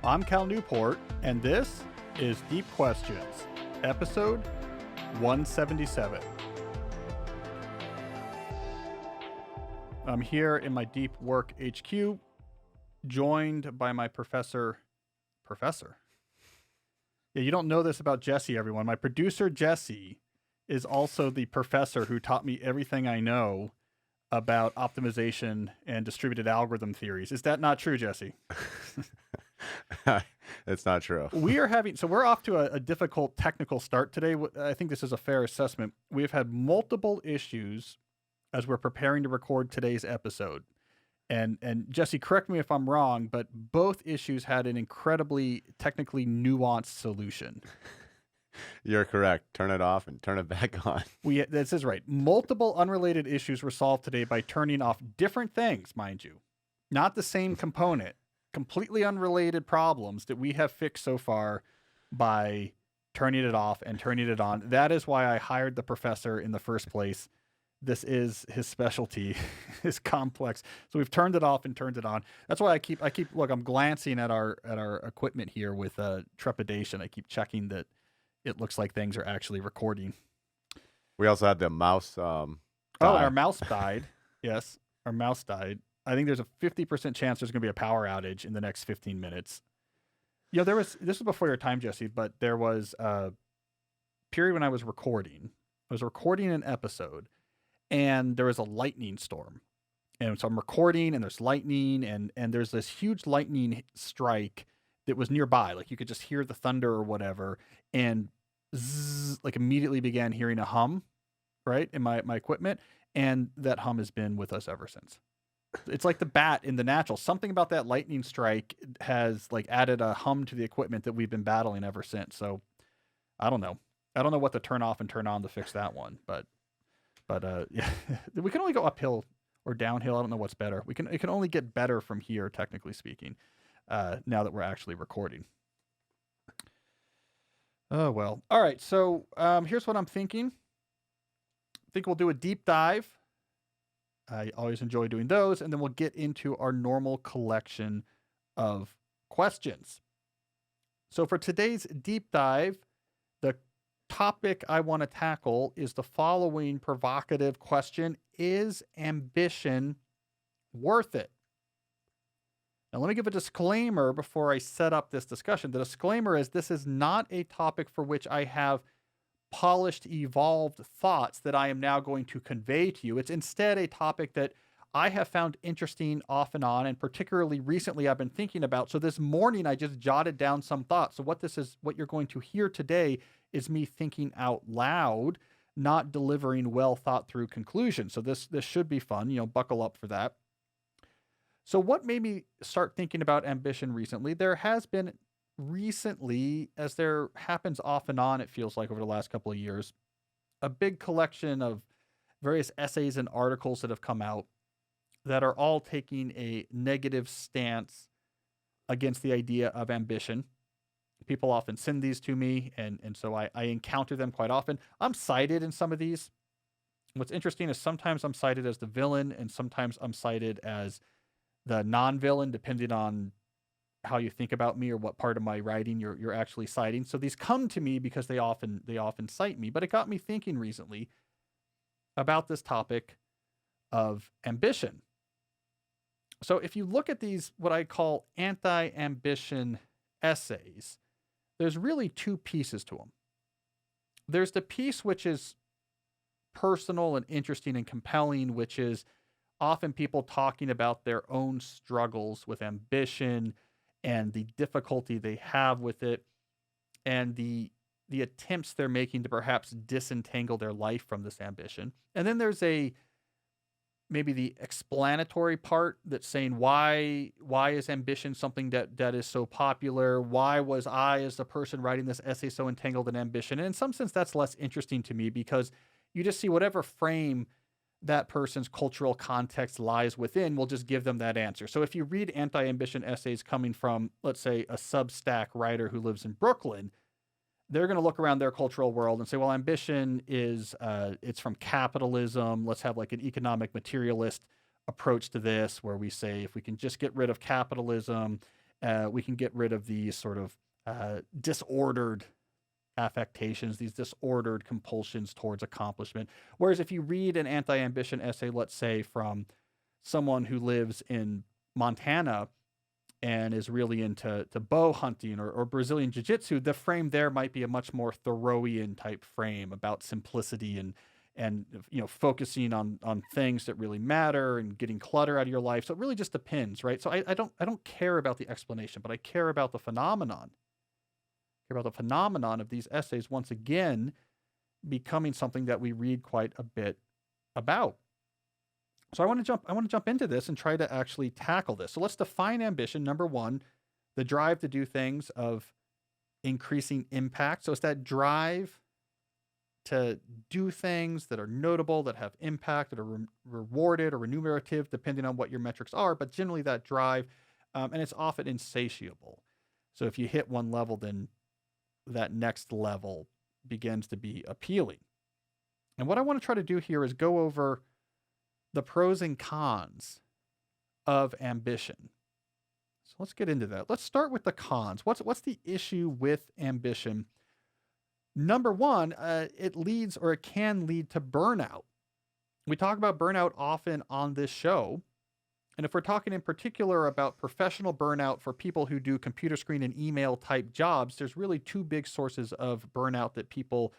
I'm Cal Newport, and this is Deep Questions, episode 177. I'm here in my Deep Work HQ, joined by my professor. Yeah, you don't know this about Jesse, everyone. My producer, Jesse, is also the professor who taught me everything I know about optimization and distributed algorithm theories. Is that not true, Jesse? It's not true. We're off to a difficult technical start today. I think this is a fair assessment. We've had multiple issues as we're preparing to record today's episode. And Jesse, correct me if I'm wrong, but both issues had an incredibly technically nuanced solution. You're correct. Turn it off and turn it back on. This is right. Multiple unrelated issues were solved today by turning off different things, mind you. Not the same component. Completely unrelated problems that we have fixed so far by turning it off and turning it on. That is why I hired the professor in the first place. This is his specialty, is complex. So we've turned it off and turned it on. That's why I keep look, I'm glancing at our equipment here with trepidation. I keep checking that it looks like things are actually recording. We also had the mouse. Our mouse died. Yes, our mouse died. I think there's a 50% chance there's going to be a power outage in the next 15 minutes. You know, this was before your time, Jesse, but there was a period when I was recording. I was recording an episode, and there was a lightning storm. And so I'm recording, and there's lightning, and there's this huge lightning strike that was nearby. Like, you could just hear the thunder or whatever, and zzz, like immediately began hearing a hum, right, in my equipment, and that hum has been with us ever since. It's like the bat in The Natural. Something about that lightning strike has like added a hum to the equipment that we've been battling ever since. So I don't know. I don't know what to turn off and turn on to fix that one. But yeah, we can only go uphill or downhill. I don't know what's better. It can only get better from here, technically speaking. Now that we're actually recording. Oh well. All right. So here's what I'm thinking. I think we'll do a deep dive. I always enjoy doing those, and then we'll get into our normal collection of questions. So for today's deep dive, the topic I want to tackle is the following provocative question: is ambition worth it? Now, let me give a disclaimer before I set up this discussion. The disclaimer is this is not a topic for which I have polished, evolved thoughts that I am now going to convey to you. It's instead a topic that I have found interesting off and on, and particularly recently I've been thinking about. So this morning I just jotted down some thoughts. So what you're going to hear today is me thinking out loud, not delivering well thought through conclusions. So this should be fun, buckle up for that. So what made me start thinking about ambition recently? There has been recently, as there happens off and on, it feels like over the last couple of years, a big collection of various essays and articles that have come out that are all taking a negative stance against the idea of ambition. People often send these to me, and so I encounter them quite often. I'm cited in some of these. What's interesting is sometimes I'm cited as the villain, and sometimes I'm cited as the non-villain, depending on how you think about me or what part of my writing you're actually citing. So these come to me because they often cite me. But it got me thinking recently about this topic of ambition. So if you look at these, what I call anti-ambition essays, there's really two pieces to them. There's the piece which is personal and interesting and compelling, which is often people talking about their own struggles with ambition and the difficulty they have with it, and the attempts they're making to perhaps disentangle their life from this ambition. And then there's maybe the explanatory part that's saying why is ambition something that is so popular? Why was I, as the person writing this essay, so entangled in ambition? And in some sense, that's less interesting to me because you just see whatever frame that person's cultural context lies within will just give them that answer. So if you read anti-ambition essays coming from, let's say, a Substack writer who lives in Brooklyn, they're going to look around their cultural world and say, well, ambition is, it's from capitalism. Let's have like an economic materialist approach to this, where we say, if we can just get rid of capitalism We can get rid of these sort of disordered affectations, these disordered compulsions towards accomplishment. Whereas if you read an anti-ambition essay, let's say from someone who lives in Montana and is really into bow hunting or Brazilian jiu-jitsu, the frame there might be a much more Thoreauian type frame about simplicity and focusing on things that really matter and getting clutter out of your life. So it really just depends, right? So I don't care about the explanation, but I care about the phenomenon. I care about the phenomenon of these essays once again becoming something that we read quite a bit about. So I want to jump into this and try to actually tackle this. So let's define ambition. Number one, the drive to do things of increasing impact. So it's that drive to do things that are notable, that have impact, that are rewarded or remunerative, depending on what your metrics are, but generally that drive, and it's often insatiable. So if you hit one level, then that next level begins to be appealing. And what I want to try to do here is go over the pros and cons of ambition. So let's get into that. Let's start with the cons. What's the issue with ambition? Number one, it leads or it can lead to burnout. We talk about burnout often on this show. And if we're talking in particular about professional burnout for people who do computer screen and email type jobs, there's really two big sources of burnout that people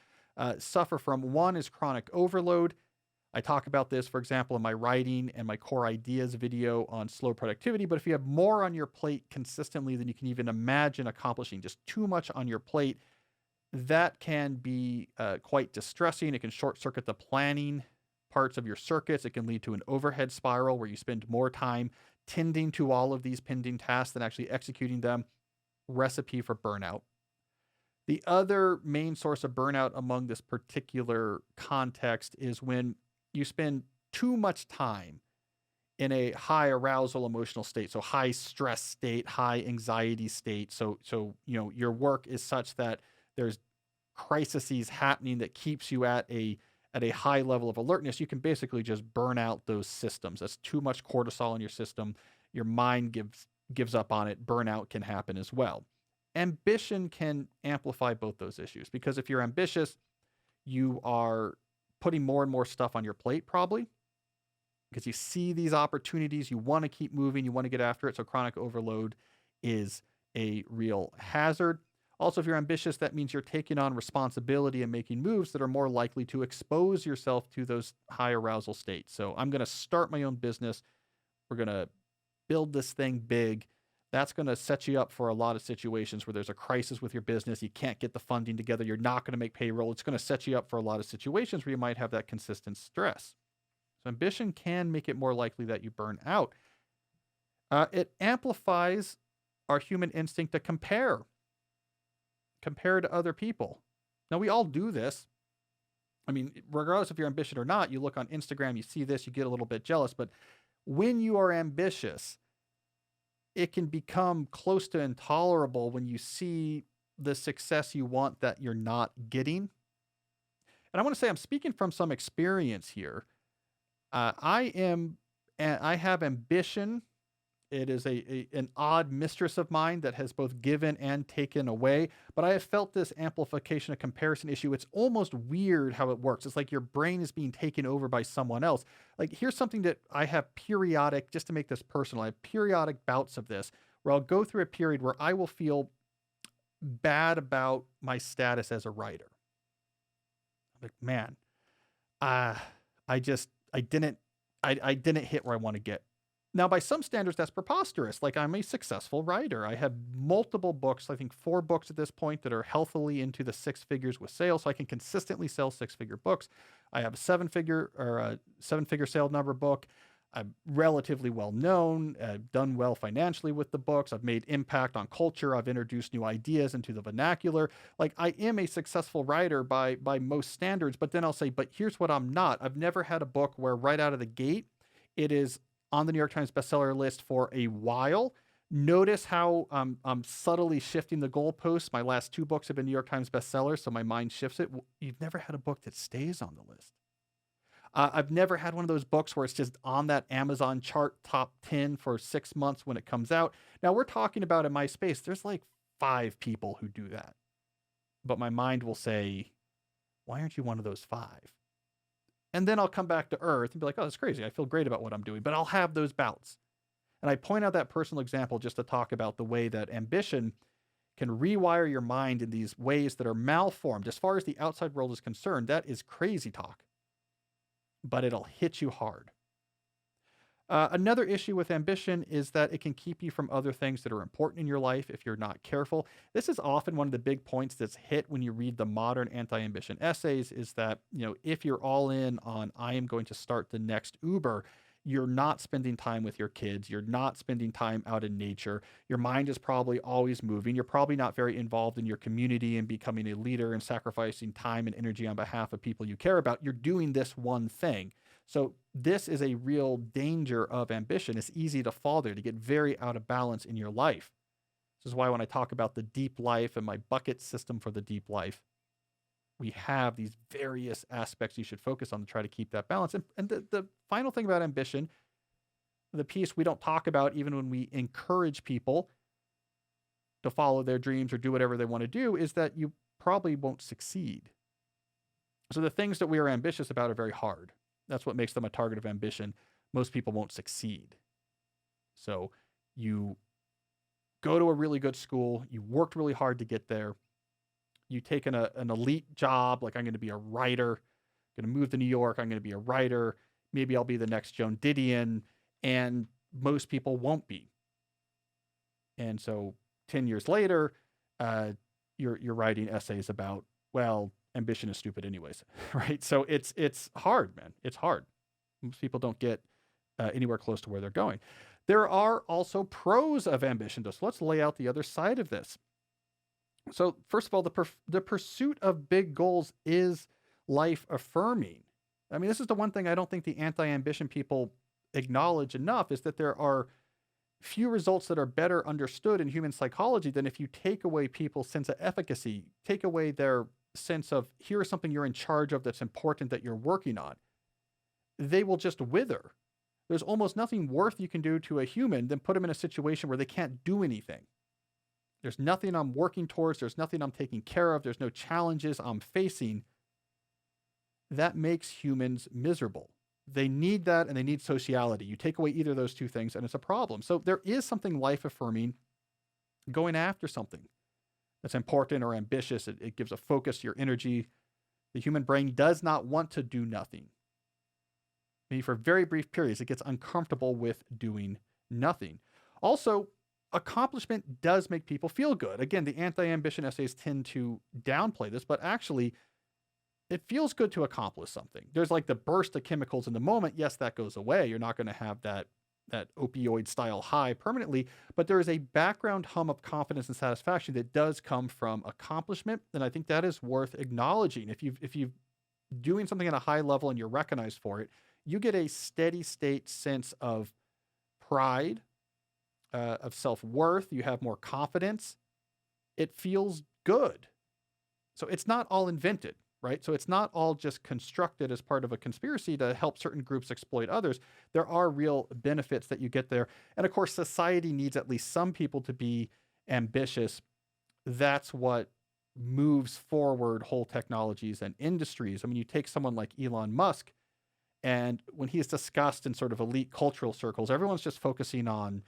suffer from. One is chronic overload. I talk about this, for example, in my writing and my core ideas video on slow productivity. But if you have more on your plate consistently than you can even imagine accomplishing, just too much on your plate, that can be quite distressing. It can short circuit the planning parts of your circuits. It can lead to an overhead spiral where you spend more time tending to all of these pending tasks than actually executing them. Recipe for burnout. The other main source of burnout among this particular context is when you spend too much time in a high arousal emotional state, so high stress state, high anxiety state. So your work is such that there's crises happening that keeps you at a high level of alertness. You can basically just burn out those systems. That's too much cortisol in your system. Your mind gives up on it. Burnout can happen as well. Ambition can amplify both those issues, because if you're ambitious, you are putting more and more stuff on your plate, probably because you see these opportunities, you want to keep moving, you want to get after it. So chronic overload is a real hazard. Also, if you're ambitious, that means you're taking on responsibility and making moves that are more likely to expose yourself to those high arousal states. So I'm going to start my own business. We're going to build this thing big. That's going to set you up for a lot of situations where there's a crisis with your business. You can't get the funding together. You're not going to make payroll. It's going to set you up for a lot of situations where you might have that consistent stress. So ambition can make it more likely that you burn out. It amplifies our human instinct to compare to other people. Now, we all do this. I mean, regardless if you're ambitious or not, you look on Instagram, you see this, you get a little bit jealous. But when you are ambitious, it can become close to intolerable when you see the success you want that you're not getting. And I want to say I'm speaking from some experience here. I have ambition. It is an odd mistress of mine that has both given and taken away. But I have felt this amplification of comparison issue. It's almost weird how it works. It's like your brain is being taken over by someone else. Like, here's something that I have periodic, just to make this personal, I have periodic bouts of this where I'll go through a period where I will feel bad about my status as a writer. I'm like, man, I didn't hit where I want to get. Now, by some standards, that's preposterous. Like, I'm a successful writer. I have multiple books, I think 4 books at this point, that are healthily into the 6 figures with sales. So I can consistently sell 6-figure books. I have a 7-figure sale number book. I'm relatively well known. I've done well financially with the books. I've made impact on culture. I've introduced new ideas into the vernacular. Like, I am a successful writer by most standards. But then I'll say, but here's what I'm not. I've never had a book where right out of the gate, it is on the New York Times bestseller list for a while. Notice how I'm subtly shifting the goalposts. My last 2 books have been New York Times bestsellers, so my mind shifts it. You've never had a book that stays on the list. I've never had one of those books where it's just on that Amazon chart top 10 for 6 months when it comes out. Now, we're talking about in my space, there's like 5 people who do that. But my mind will say, why aren't you one of those 5? And then I'll come back to earth and be like, oh, that's crazy. I feel great about what I'm doing. But I'll have those bouts. And I point out that personal example just to talk about the way that ambition can rewire your mind in these ways that are malformed. As far as the outside world is concerned, that is crazy talk, but it'll hit you hard. Another issue with ambition is that it can keep you from other things that are important in your life if you're not careful. This is often one of the big points that's hit when you read the modern anti-ambition essays is that, if you're all in on, I am going to start the next Uber, you're not spending time with your kids. You're not spending time out in nature. Your mind is probably always moving. You're probably not very involved in your community and becoming a leader and sacrificing time and energy on behalf of people you care about. You're doing this one thing. So this is a real danger of ambition. It's easy to fall there, to get very out of balance in your life. This is why when I talk about the deep life and my bucket system for the deep life, we have these various aspects you should focus on to try to keep that balance. And the final thing about ambition, the piece we don't talk about even when we encourage people to follow their dreams or do whatever they want to do, is that you probably won't succeed. So the things that we are ambitious about are very hard. That's what makes them a target of ambition. Most people won't succeed. So you go to a really good school, you worked really hard to get there, you take an elite job, like I'm going to be a writer, I'm going to move to New York, I'm going to be a writer, maybe I'll be the next Joan Didion, and most people won't be. And so 10 years later, you're writing essays about, well, ambition is stupid anyways, right? So it's hard, man. It's hard. Most people don't get anywhere close to where they're going. There are also pros of ambition, though. So let's lay out the other side of this. So first of all, the pursuit of big goals is life affirming. I mean, this is the one thing I don't think the anti-ambition people acknowledge enough, is that there are few results that are better understood in human psychology than if you take away people's sense of efficacy, take away their sense of, here is something you're in charge of that's important that you're working on. They will just wither. There's almost nothing worth you can do to a human than put them in a situation where they can't do anything. There's nothing I'm working towards. There's nothing I'm taking care of. There's no challenges I'm facing. That makes humans miserable. They need that, and they need sociality. You take away either of those two things, and it's a problem. So there is something life-affirming going after something that's important or ambitious. It gives a focus to your energy. The human brain does not want to do nothing. Maybe for very brief periods, it gets uncomfortable with doing nothing. Also, accomplishment does make people feel good. Again, the anti-ambition essays tend to downplay this, but actually, it feels good to accomplish something. There's like the burst of chemicals in the moment. Yes, that goes away. You're not going to have that opioid style high permanently, but there is a background hum of confidence and satisfaction that does come from accomplishment. And I think that is worth acknowledging. If you've doing something at a high level and you're recognized for it, you get a steady state sense of pride, of self-worth. You have more confidence. It feels good. So it's not all invented, right? So it's not all just constructed as part of a conspiracy to help certain groups exploit others. There are real benefits that you get there. And of course, society needs at least some people to be ambitious. That's what moves forward whole technologies and industries. I mean, you take someone like Elon Musk, and when he is discussed in sort of elite cultural circles, everyone's just focusing on,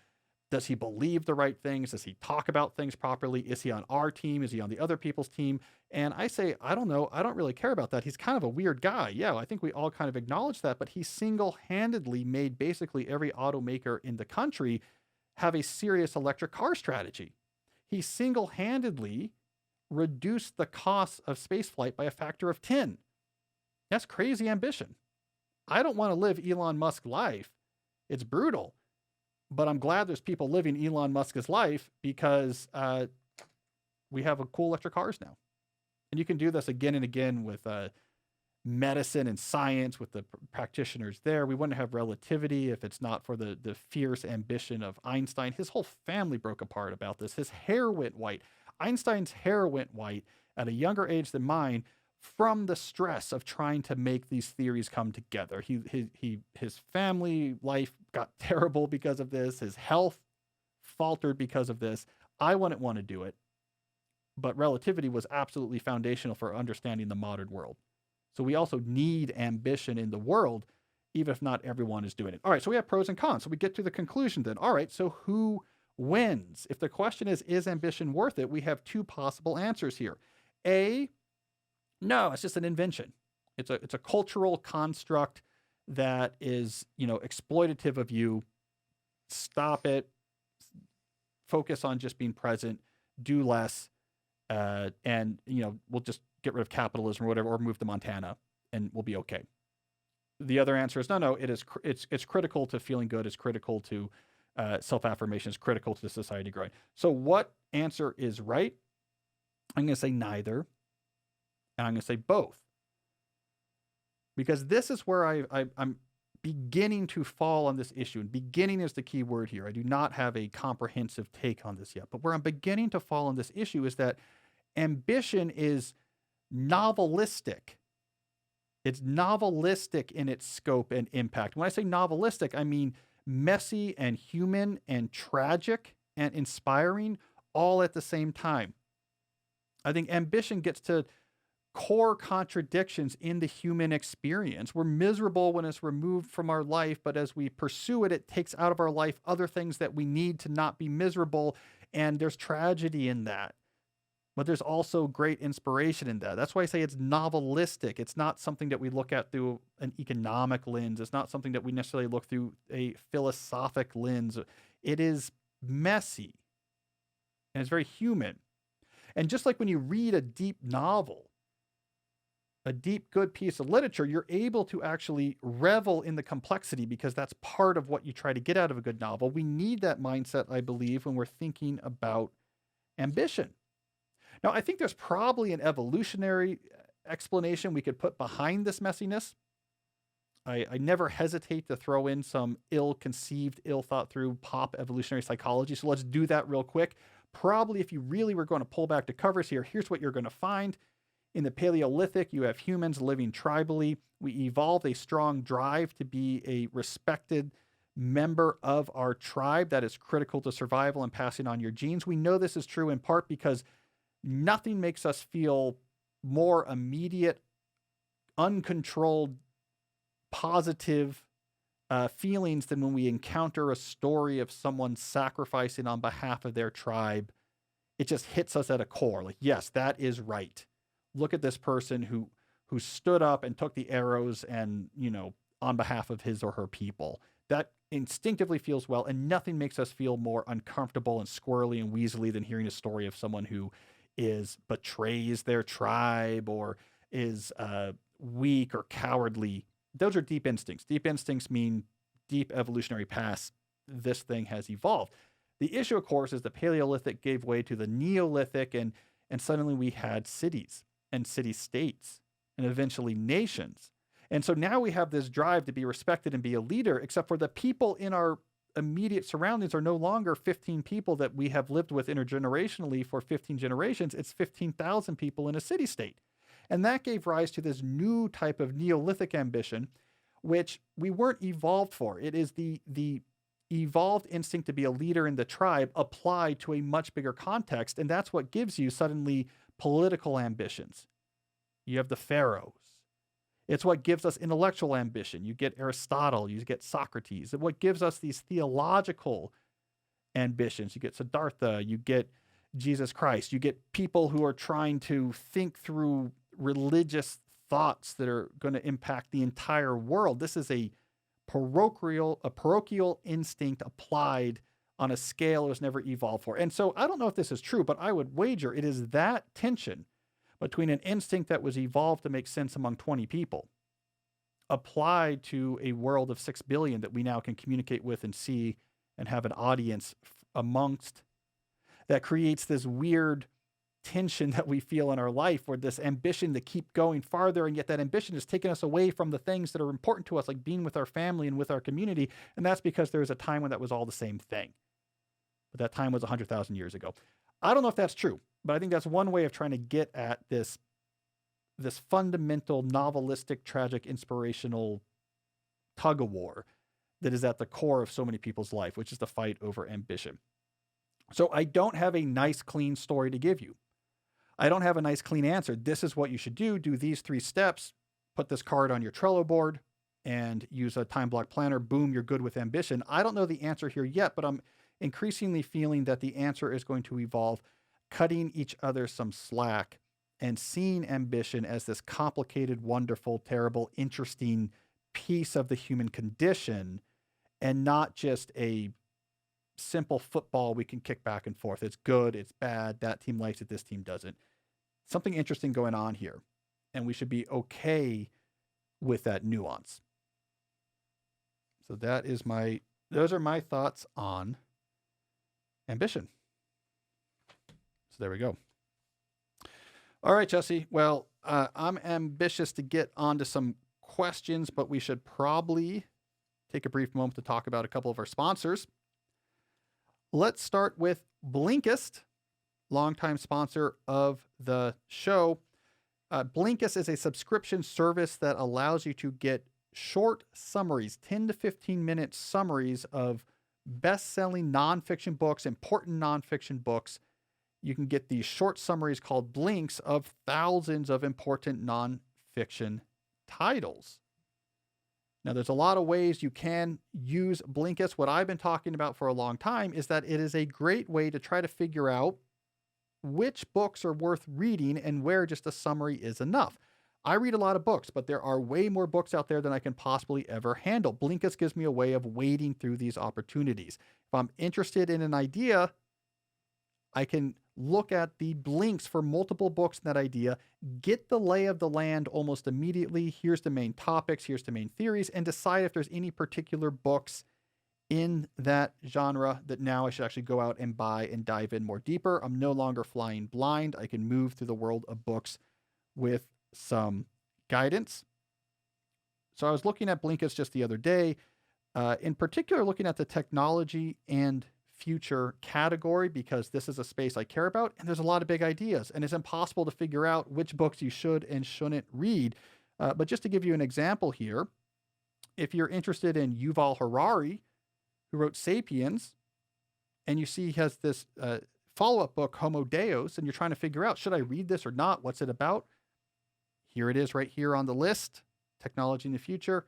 does he believe the right things? Does he talk about things properly? Is he on our team? Is he on the other people's team? And I say, I don't know. I don't really care about that. He's kind of a weird guy. Yeah, I think we all kind of acknowledge that, but he single-handedly made basically every automaker in the country have a serious electric car strategy. He single-handedly reduced the cost of spaceflight by a factor of 10. That's crazy ambition. I don't want to live Elon Musk's life. It's brutal. But I'm glad there's people living Elon Musk's life because we have cool electric cars now. And you can do this again and again with medicine and science, with the practitioners there. We wouldn't have relativity if it's not for the fierce ambition of Einstein. His whole family broke apart about this. His hair went white. Einstein's hair went white at a younger age than mine from the stress of trying to make these theories come together. His family life got terrible because of this. His health faltered because of this. I wouldn't want to do it, but relativity was absolutely foundational for understanding the modern world. So we also need ambition in the world, even if not everyone is doing it. All right, so we have pros and cons. So we get to the conclusion then. All right, so who wins? If the question is ambition worth it? We have two possible answers here. A, no, it's just an invention. It's a cultural construct that is, exploitative of you. Stop it. Focus on just being present. Do less. And we'll just get rid of capitalism or whatever, or move to Montana, and we'll be okay. The other answer is no. It's critical to feeling good. It's critical to self-affirmation. It's critical to society growing. So what answer is right? I'm going to say neither, and I'm going to say both, because this is where I'm beginning to fall on this issue. And beginning is the key word here. I do not have a comprehensive take on this yet, but where I'm beginning to fall on this issue is that ambition is novelistic. It's novelistic in its scope and impact. When I say novelistic, I mean messy and human and tragic and inspiring all at the same time. I think ambition gets to core contradictions in the human experience. We're miserable when it's removed from our life, but as we pursue it, it takes out of our life other things that we need to not be miserable, and there's tragedy in that. But there's also great inspiration in that. That's why I say it's novelistic. It's not something that we look at through an economic lens. It's not something that we necessarily look through a philosophic lens. It is messy, and it's very human. And just like when you read a deep novel, a deep, good piece of literature, you're able to actually revel in the complexity because that's part of what you try to get out of a good novel. We need that mindset, I believe, when we're thinking about ambition. Now, I think there's probably an evolutionary explanation we could put behind this messiness. I never hesitate to throw in some ill-conceived, ill-thought-through pop evolutionary psychology. So let's do that real quick. Probably if you really were going to pull back the covers here, here's what you're going to find. In the Paleolithic, you have humans living tribally. We evolved a strong drive to be a respected member of our tribe. That is critical to survival and passing on your genes. We know this is true in part because nothing makes us feel more immediate, uncontrolled, positive feelings than when we encounter a story of someone sacrificing on behalf of their tribe. It just hits us at a core. Like, yes, that is right. Look at this person who stood up and took the arrows and, on behalf of his or her people. That instinctively feels well, and nothing makes us feel more uncomfortable and squirrely and weaselly than hearing a story of someone who betrays their tribe or is weak or cowardly. Those are deep instincts. Deep instincts mean deep evolutionary paths. This thing has evolved. The issue, of course, is the Paleolithic gave way to the Neolithic, and suddenly we had cities and city-states and eventually nations. And so now we have this drive to be respected and be a leader, except for the people in our immediate surroundings are no longer 15 people that we have lived with intergenerationally for 15 generations. It's 15,000 people in a city-state. And that gave rise to this new type of Neolithic ambition, which we weren't evolved for. It is the evolved instinct to be a leader in the tribe applied to a much bigger context. And that's what gives you suddenly political ambitions. You have the pharaohs. It's what gives us intellectual ambition. You get Aristotle, you get Socrates. It's what gives us these theological ambitions. You get Siddhartha, you get Jesus Christ. You get people who are trying to think through religious thoughts that are going to impact the entire world. This is a parochial instinct applied on a scale it was never evolved for. And so I don't know if this is true, but I would wager it is that tension between an instinct that was evolved to make sense among 20 people applied to a world of 6 billion that we now can communicate with and see and have an audience amongst, that creates this weird tension that we feel in our life, or this ambition to keep going farther, and yet that ambition is taking us away from the things that are important to us, like being with our family and with our community. And that's because there was a time when that was all the same thing. But that time was 100,000 years ago. I don't know if that's true, but I think that's one way of trying to get at this this fundamental novelistic, tragic, inspirational tug of war that is at the core of so many people's life, which is the fight over ambition. So I don't have a nice, clean story to give you. I don't have a nice, clean answer. This is what you should do. Do these 3 steps, put this card on your Trello board, and use a time block planner. Boom, you're good with ambition. I don't know the answer here yet, but I'm increasingly feeling that the answer is going to evolve cutting each other some slack and seeing ambition as this complicated, wonderful, terrible, interesting piece of the human condition, and not just a simple football we can kick back and forth. It's good, it's bad, that team likes it, this team doesn't. Something interesting going on here, and we should be okay with that nuance. So those are my thoughts on ambition. So there we go. All right, Jesse. Well, I'm ambitious to get onto some questions, but we should probably take a brief moment to talk about a couple of our sponsors. Let's start with Blinkist, longtime sponsor of the show. Blinkist is a subscription service that allows you to get short summaries, 10 to 15 minute summaries of best-selling nonfiction books, important nonfiction books. You can get these short summaries called blinks of thousands of important nonfiction titles. Now, there's a lot of ways you can use Blinkist. What I've been talking about for a long time is that it is a great way to try to figure out which books are worth reading and where just a summary is enough. I read a lot of books, but there are way more books out there than I can possibly ever handle. Blinkist gives me a way of wading through these opportunities. If I'm interested in an idea, I can look at the blinks for multiple books in that idea, get the lay of the land almost immediately. Here's the main topics, here's the main theories, and decide if there's any particular books in that genre that now I should actually go out and buy and dive in more deeper. I'm no longer flying blind. I can move through the world of books with some guidance. So I was looking at Blinkist just the other day, in particular looking at the technology and future category, because this is a space I care about, and there's a lot of big ideas, and it's impossible to figure out which books you should and shouldn't read. But just to give you an example here, if you're interested in Yuval Harari, who wrote Sapiens, and you see he has this follow-up book, Homo Deus, and you're trying to figure out, should I read this or not? What's it about? Here it is right here on the list, Technology in the Future.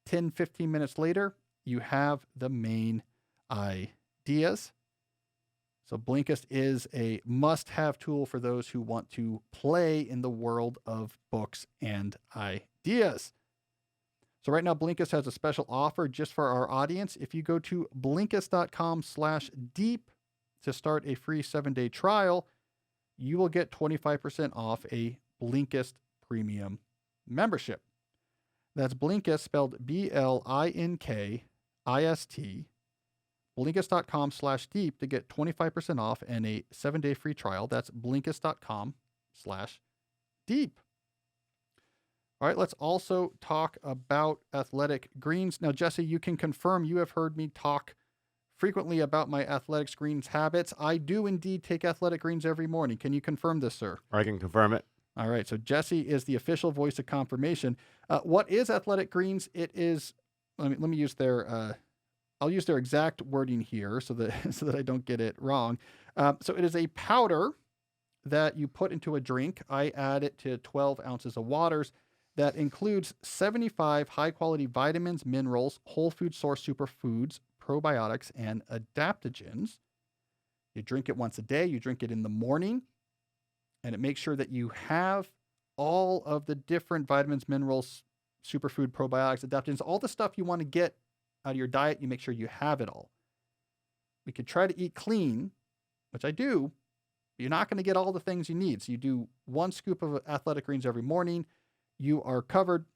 10, 15 minutes later, you have the main ideas. So Blinkist is a must-have tool for those who want to play in the world of books and ideas. So right now, Blinkist has a special offer just for our audience. If you go to Blinkist.com/deep to start a free 7-day trial, you will get 25% off a Blinkist premium membership. That's Blinkist, spelled Blinkist, Blinkist.com/deep to get 25% off and a 7-day free trial. That's Blinkist.com/deep. All right, let's also talk about athletic greens. Now, Jesse, you can confirm you have heard me talk frequently about my athletics greens habits. I do indeed take athletic greens every morning. Can you confirm this, sir? I can confirm it. All right, so Jesse is the official voice of confirmation. What is athletic greens? It is, let me use their, I'll use their exact wording here so that I don't get it wrong. So it is a powder that you put into a drink. I add it to 12 ounces of waters. That includes 75 high-quality vitamins, minerals, whole food source superfoods, probiotics, and adaptogens. You drink it once a day. You drink it in the morning, and it makes sure that you have all of the different vitamins, minerals, superfood, probiotics, adaptogens, all the stuff you want to get out of your diet. You make sure you have it all. We could try to eat clean, which I do, but you're not going to get all the things you need. So you do 1 scoop of athletic greens every morning. You are covered.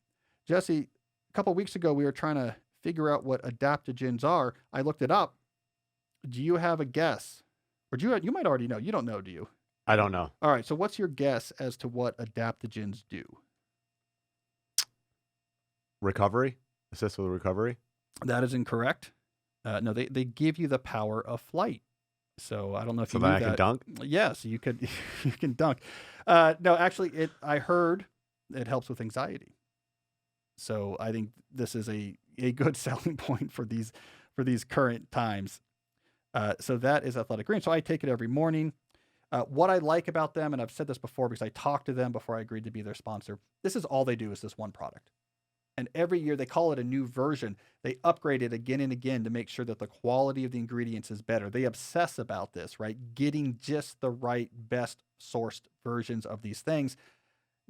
Jesse, a couple weeks ago, we were trying to figure out what adaptogens are. I looked it up. Do you have a guess? Or you might already know. You don't know, do you? I don't know. All right. So what's your guess as to what adaptogens do? Recovery? Assist with recovery? That is incorrect. No, they give you the power of flight. So I don't know if you knew that that. I can dunk? Yes, you can dunk. No, actually, I heard it helps with anxiety. So I think this is a good selling point for these current times. So that is Athletic Greens. So I take it every morning. What I like about them, and I've said this before because I talked to them before I agreed to be their sponsor, this is all they do is this one product. And every year they call it a new version. They upgrade it again and again to make sure that the quality of the ingredients is better. They obsess about this, right? Getting just the right, best sourced versions of these things.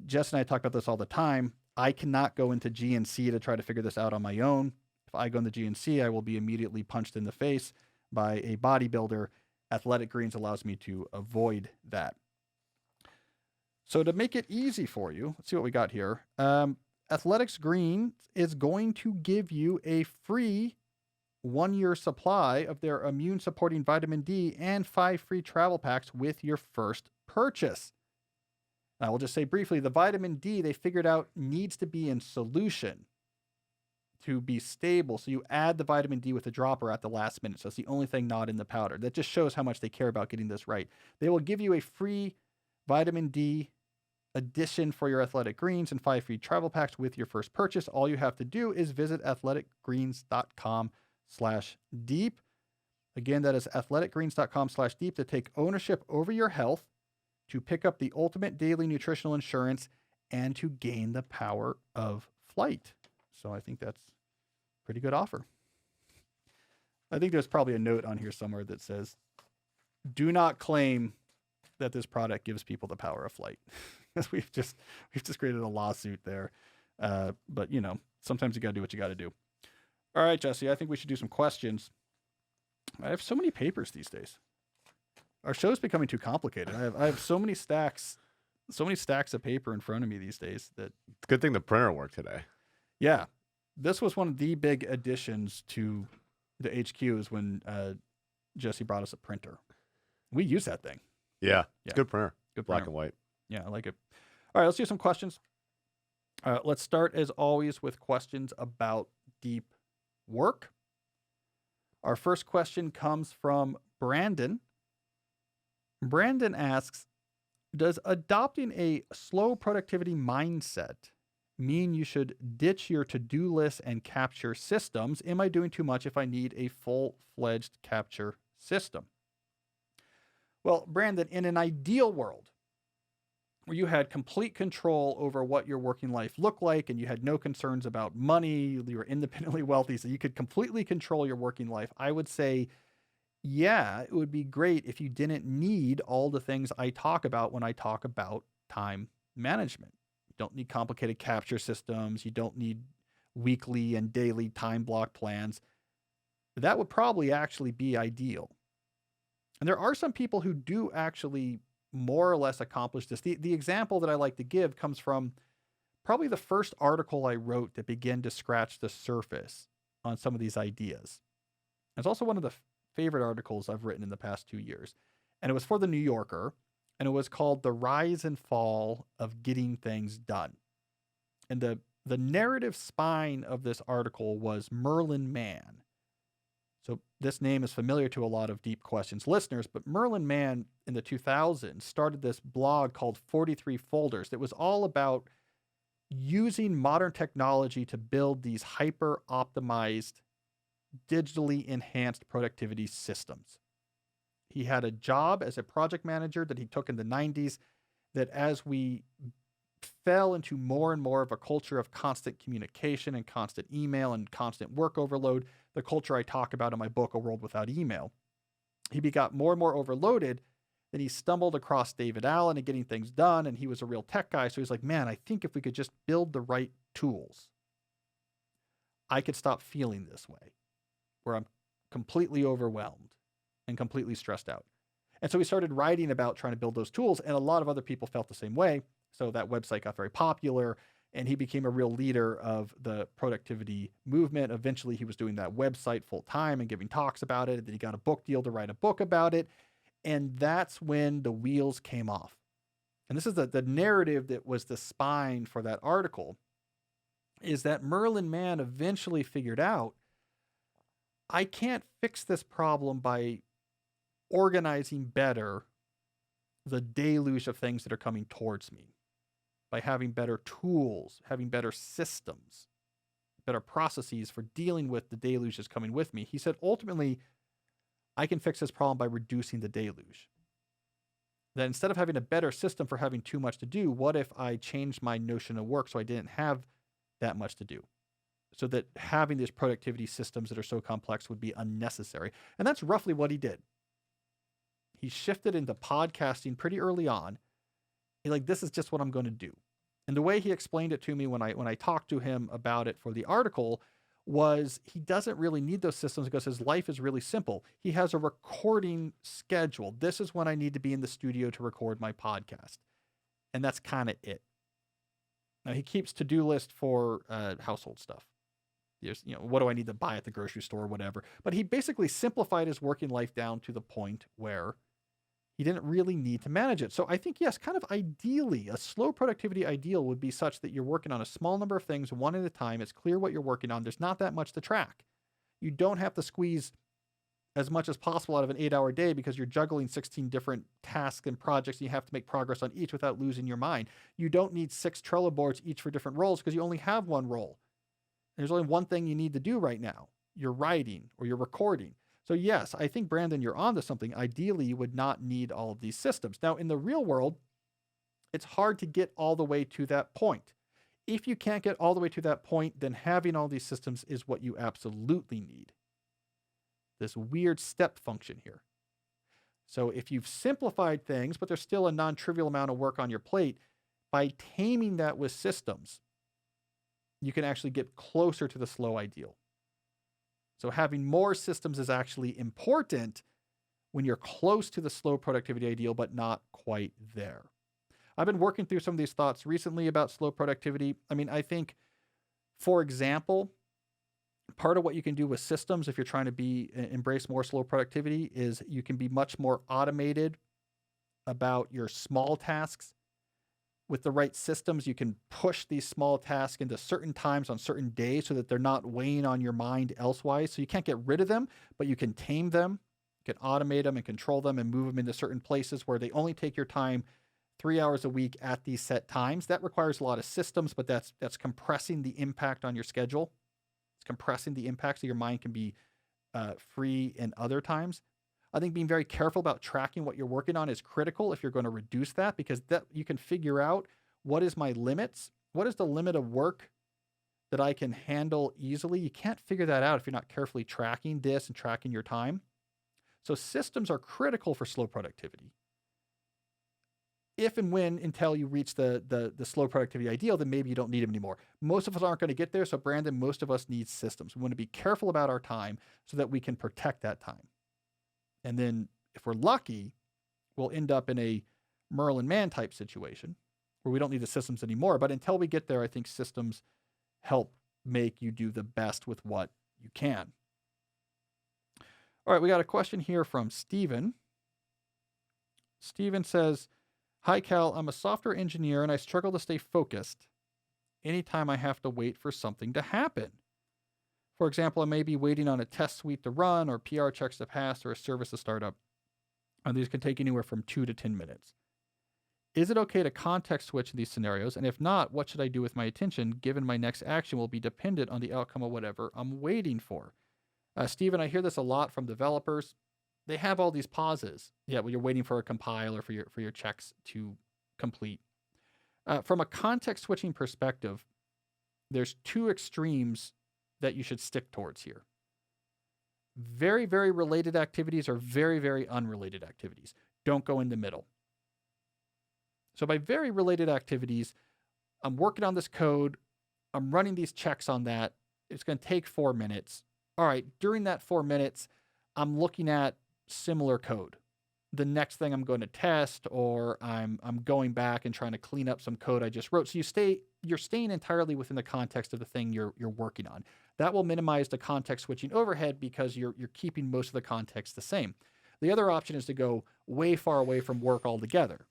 Jess and I talk about this all the time. I cannot go into GNC to try to figure this out on my own. If I go into GNC, I will be immediately punched in the face by a bodybuilder. Athletic Greens allows me to avoid that. So to make it easy for you, let's see what we got here. Athletics Greens is going to give you a free 1-year supply of their immune supporting vitamin D and 5 free travel packs with your first purchase. I will just say briefly, the vitamin D they figured out needs to be in solution to be stable. So you add the vitamin D with a dropper at the last minute. So it's the only thing not in the powder. That just shows how much they care about getting this right. They will give you a free vitamin D addition for your Athletic Greens and 5 free travel packs with your first purchase. All you have to do is visit athleticgreens.com/deep. Again, that is athleticgreens.com/deep to take ownership over your health, to pick up the ultimate daily nutritional insurance, and to gain the power of flight. So I think that's a pretty good offer. I think there's probably a note on here somewhere that says, do not claim that this product gives people the power of flight. we've just created a lawsuit there. But you know, sometimes you got to do what you got to do. All right, Jesse, I think we should do some questions. I have so many papers these days. Our show's becoming too complicated. I have so many stacks of paper in front of me these days that It's a good thing the printer worked today. yeah, this was one of the big additions to the HQ is when Jesse brought us a printer. We use that thing. Yeah. Yeah. It's a good printer. Good Black printer. and white. Yeah, I like it. All right, let's do some questions. Let's start as always with questions about deep work. Our first question comes from Brandon. Brandon asks, does adopting a slow productivity mindset mean you should ditch your to-do list and capture systems? Am I doing too much if I need a full-fledged capture system? Well, Brandon, in an ideal world where you had complete control over what your working life looked like and you had no concerns about money, you were independently wealthy, so you could completely control your working life, I would say, yeah, it would be great if you didn't need all the things I talk about when I talk about time management. You don't need complicated capture systems. You don't need weekly and daily time block plans. That would probably actually be ideal. And there are some people who do actually more or less accomplish this. The example that I like to give comes from probably the first article I wrote that began to scratch the surface on some of these ideas. It's also one of the favorite articles I've written in the past 2 years. And it was for the New Yorker, and it was called The Rise and Fall of Getting Things Done. And the narrative spine of this article was Merlin Mann. So this name is familiar to a lot of Deep Questions listeners, but Merlin Mann in the 2000s started this blog called 43 Folders that was all about using modern technology to build these hyper-optimized, digitally enhanced productivity systems. He had a job as a project manager that he took in the 90s that as we fell into more and more of a culture of constant communication and constant email and constant work overload, the culture I talk about in my book, A World Without Email, he got more and more overloaded. Then he stumbled across David Allen and getting things done, and he was a real tech guy. So he's like, man, I think if we could just build the right tools, I could stop feeling this way, where I'm completely overwhelmed and completely stressed out. And so he started writing about trying to build those tools, and a lot of other people felt the same way. So that website got very popular, and he became a real leader of the productivity movement. Eventually, he was doing that website full time and giving talks about it. And then he got a book deal to write a book about it. And that's when the wheels came off. And this is the narrative that was the spine for that article, is that Merlin Mann eventually figured out, I can't fix this problem by organizing better the deluge of things that are coming towards me. by having better tools, having better systems, better processes for dealing with the deluges coming with me. He said, ultimately, I can fix this problem by reducing the deluge. That instead of having a better system for having too much to do, what if I changed my notion of work so I didn't have that much to do? So that having these productivity systems that are so complex would be unnecessary. And that's roughly what he did. He shifted into podcasting pretty early on. He's like, this is just what I'm going to do. And the way he explained it to me when I talked to him about it for the article was he doesn't really need those systems because his life is really simple. He has a recording schedule. This is when I need to be in the studio to record my podcast. And that's kind of it. Now he keeps to-do list for household stuff. There's, what do I need to buy at the grocery store or whatever. But he basically simplified his working life down to the point where he didn't really need to manage it. So I think, yes, kind of ideally, a slow productivity ideal would be such that you're working on a small number of things, one at a time. It's clear what you're working on. There's not that much to track. You don't have to squeeze as much as possible out of an 8-hour day because you're juggling 16 different tasks and projects. And you have to make progress on each without losing your mind. You don't need 6 Trello boards, each for different roles, because you only have one role. There's only one thing you need to do right now. You're writing or you're recording. So yes, I think, Brandon, you're onto something. Ideally, you would not need all of these systems. Now, in the real world, it's hard to get all the way to that point. If you can't get all the way to that point, then having all these systems is what you absolutely need. This weird step function here. So if you've simplified things, but there's still a non-trivial amount of work on your plate, by taming that with systems, you can actually get closer to the slow ideal. So having more systems is actually important when you're close to the slow productivity ideal, but not quite there. I've been working through some of these thoughts recently about slow productivity. I mean, I think, for example, part of what you can do with systems, if you're trying to embrace more slow productivity, is you can be much more automated about your small tasks. With the right systems, you can push these small tasks into certain times on certain days so that they're not weighing on your mind elsewise. So you can't get rid of them, but you can tame them, you can automate them and control them and move them into certain places where they only take your time 3 hours a week at these set times. That requires a lot of systems, but that's compressing the impact on your schedule. It's compressing the impact so your mind can be free in other times. I think being very careful about tracking what you're working on is critical if you're going to reduce that, because that you can figure out what is my limits, what is the limit of work that I can handle easily. You can't figure that out if you're not carefully tracking this and tracking your time. So systems are critical for slow productivity. If and when until you reach the slow productivity ideal, then maybe you don't need them anymore. Most of us aren't going to get there. So Brandon, most of us need systems. We want to be careful about our time so that we can protect that time. And then if we're lucky, we'll end up in a Merlin Mann type situation where we don't need the systems anymore. But until we get there, I think systems help make you do the best with what you can. All right, we got a question here from Steven. Steven says, "Hi, Cal. I'm a software engineer and I struggle to stay focused anytime I have to wait for something to happen. For example, I may be waiting on a test suite to run or PR checks to pass or a service to start up. And these can take anywhere from 2 to 10 minutes. Is it okay to context switch in these scenarios? And if not, what should I do with my attention given my next action will be dependent on the outcome of whatever I'm waiting for?" Stephen, I hear this a lot from developers. They have all these pauses. Yeah, when you're waiting for a compile or for your checks to complete. From a context switching perspective, there's 2 extremes that you should stick towards here. Very, very related activities or very, very unrelated activities. Don't go in the middle. So by very related activities, I'm working on this code. I'm running these checks on that. It's going to take 4 minutes. All right, during that 4 minutes, I'm looking at similar code. The next thing I'm going to test, or I'm going back and trying to clean up some code I just wrote. So you're staying entirely within the context of the thing you're working on. That will minimize the context switching overhead because you're keeping most of the context the same. The other option is to go way far away from work altogether.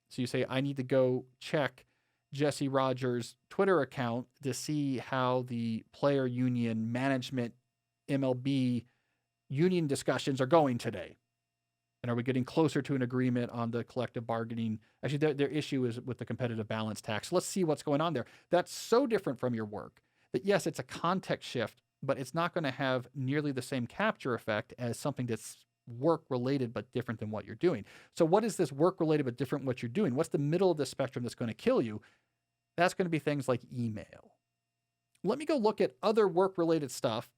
So you say, I need to go check Jesse Rogers' Twitter account to see how the player union management MLB union discussions are going today. And are we getting closer to an agreement on the collective bargaining? Actually, their issue is with the competitive balance tax. Let's see what's going on there. That's so different from your work that, yes, it's a context shift, but it's not going to have nearly the same capture effect as something that's work related but different than what you're doing. So, what is this work related but different what you're doing? What's the middle of the spectrum that's going to kill you? That's going to be things like email. Let me go look at other work related stuff,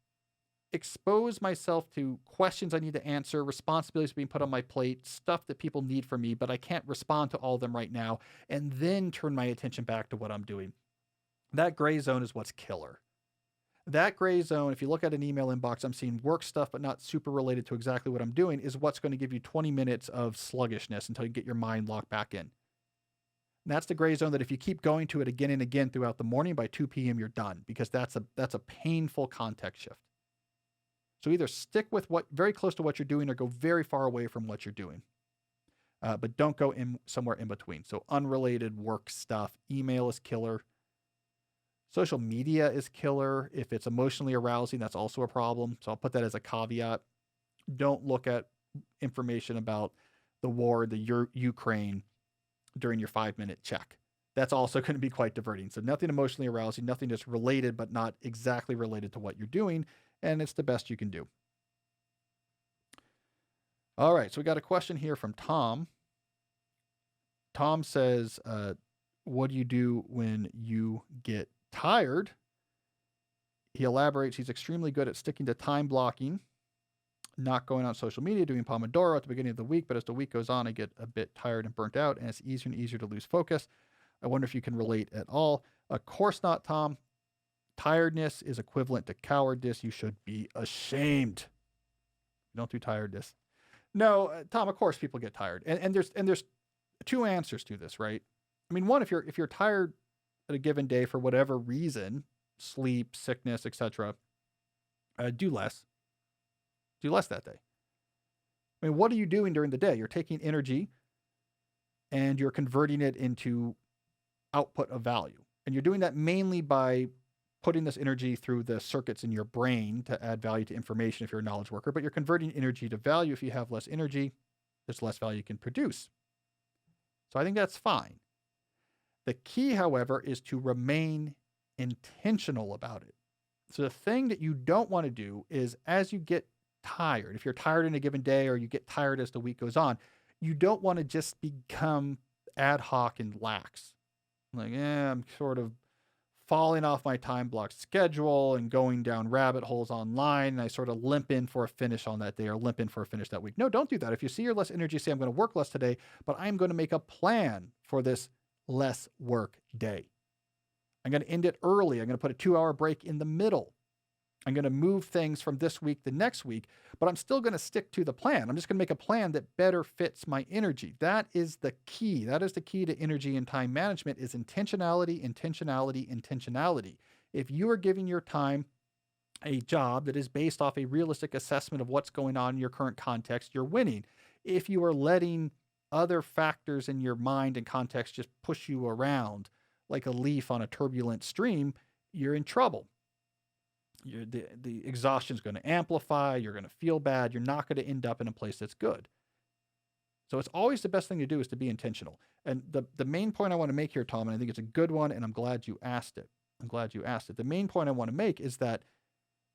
expose myself to questions I need to answer, responsibilities being put on my plate, stuff that people need from me, but I can't respond to all of them right now, and then turn my attention back to what I'm doing. That gray zone is what's killer. That gray zone, if you look at an email inbox, I'm seeing work stuff, but not super related to exactly what I'm doing, is what's going to give you 20 minutes of sluggishness until you get your mind locked back in. And that's the gray zone that if you keep going to it again and again throughout the morning, by 2 p.m. you're done, because that's a painful context shift. So either stick with what very close to what you're doing or go very far away from what you're doing. But don't go in somewhere in between. So unrelated work stuff, email is killer. Social media is killer. If it's emotionally arousing, that's also a problem. So I'll put that as a caveat. Don't look at information about the war, the Ukraine during your 5-minute check. That's also going to be quite diverting. So nothing emotionally arousing, nothing that's related but not exactly related to what you're doing. And it's the best you can do. All right, so we got a question here from Tom. Tom says, what do you do when you get tired? He elaborates, he's extremely good at sticking to time blocking, not going on social media, doing Pomodoro at the beginning of the week, but as the week goes on, I get a bit tired and burnt out, and it's easier and easier to lose focus. I wonder if you can relate at all. Of course not, Tom. Tiredness is equivalent to cowardice. You should be ashamed. Don't do tiredness. No, Tom, of course people get tired. And there's two answers to this, right? I mean, one, if you're tired at a given day for whatever reason, sleep, sickness, etc., do less. Do less that day. I mean, what are you doing during the day? You're taking energy and you're converting it into output of value. And you're doing that mainly by putting this energy through the circuits in your brain to add value to information if you're a knowledge worker, but you're converting energy to value. If you have less energy, there's less value you can produce. So I think that's fine. The key, however, is to remain intentional about it. So the thing that you don't want to do is, as you get tired, if you're tired in a given day or you get tired as the week goes on, you don't want to just become ad hoc and lax. Like, I'm sort of falling off my time block schedule and going down rabbit holes online, and I sort of limp in for a finish on that day or limp in for a finish that week. No, don't do that. If you see your less energy, say, I'm going to work less today, but I'm going to make a plan for this less work day. I'm going to end it early. I'm going to put a 2-hour break in the middle. I'm going to move things from this week to next week, but I'm still going to stick to the plan. I'm just going to make a plan that better fits my energy. That is the key. That is the key to energy and time management, is intentionality, intentionality, intentionality. If you are giving your time a job that is based off a realistic assessment of what's going on in your current context, you're winning. If you are letting other factors in your mind and context just push you around like a leaf on a turbulent stream, you're in trouble. The exhaustion is going to amplify. You're going to feel bad. You're not going to end up in a place that's good. So it's always the best thing to do is to be intentional. And the main point I want to make here, Tom, and I think it's a good one, and I'm glad you asked it. The main point I want to make is that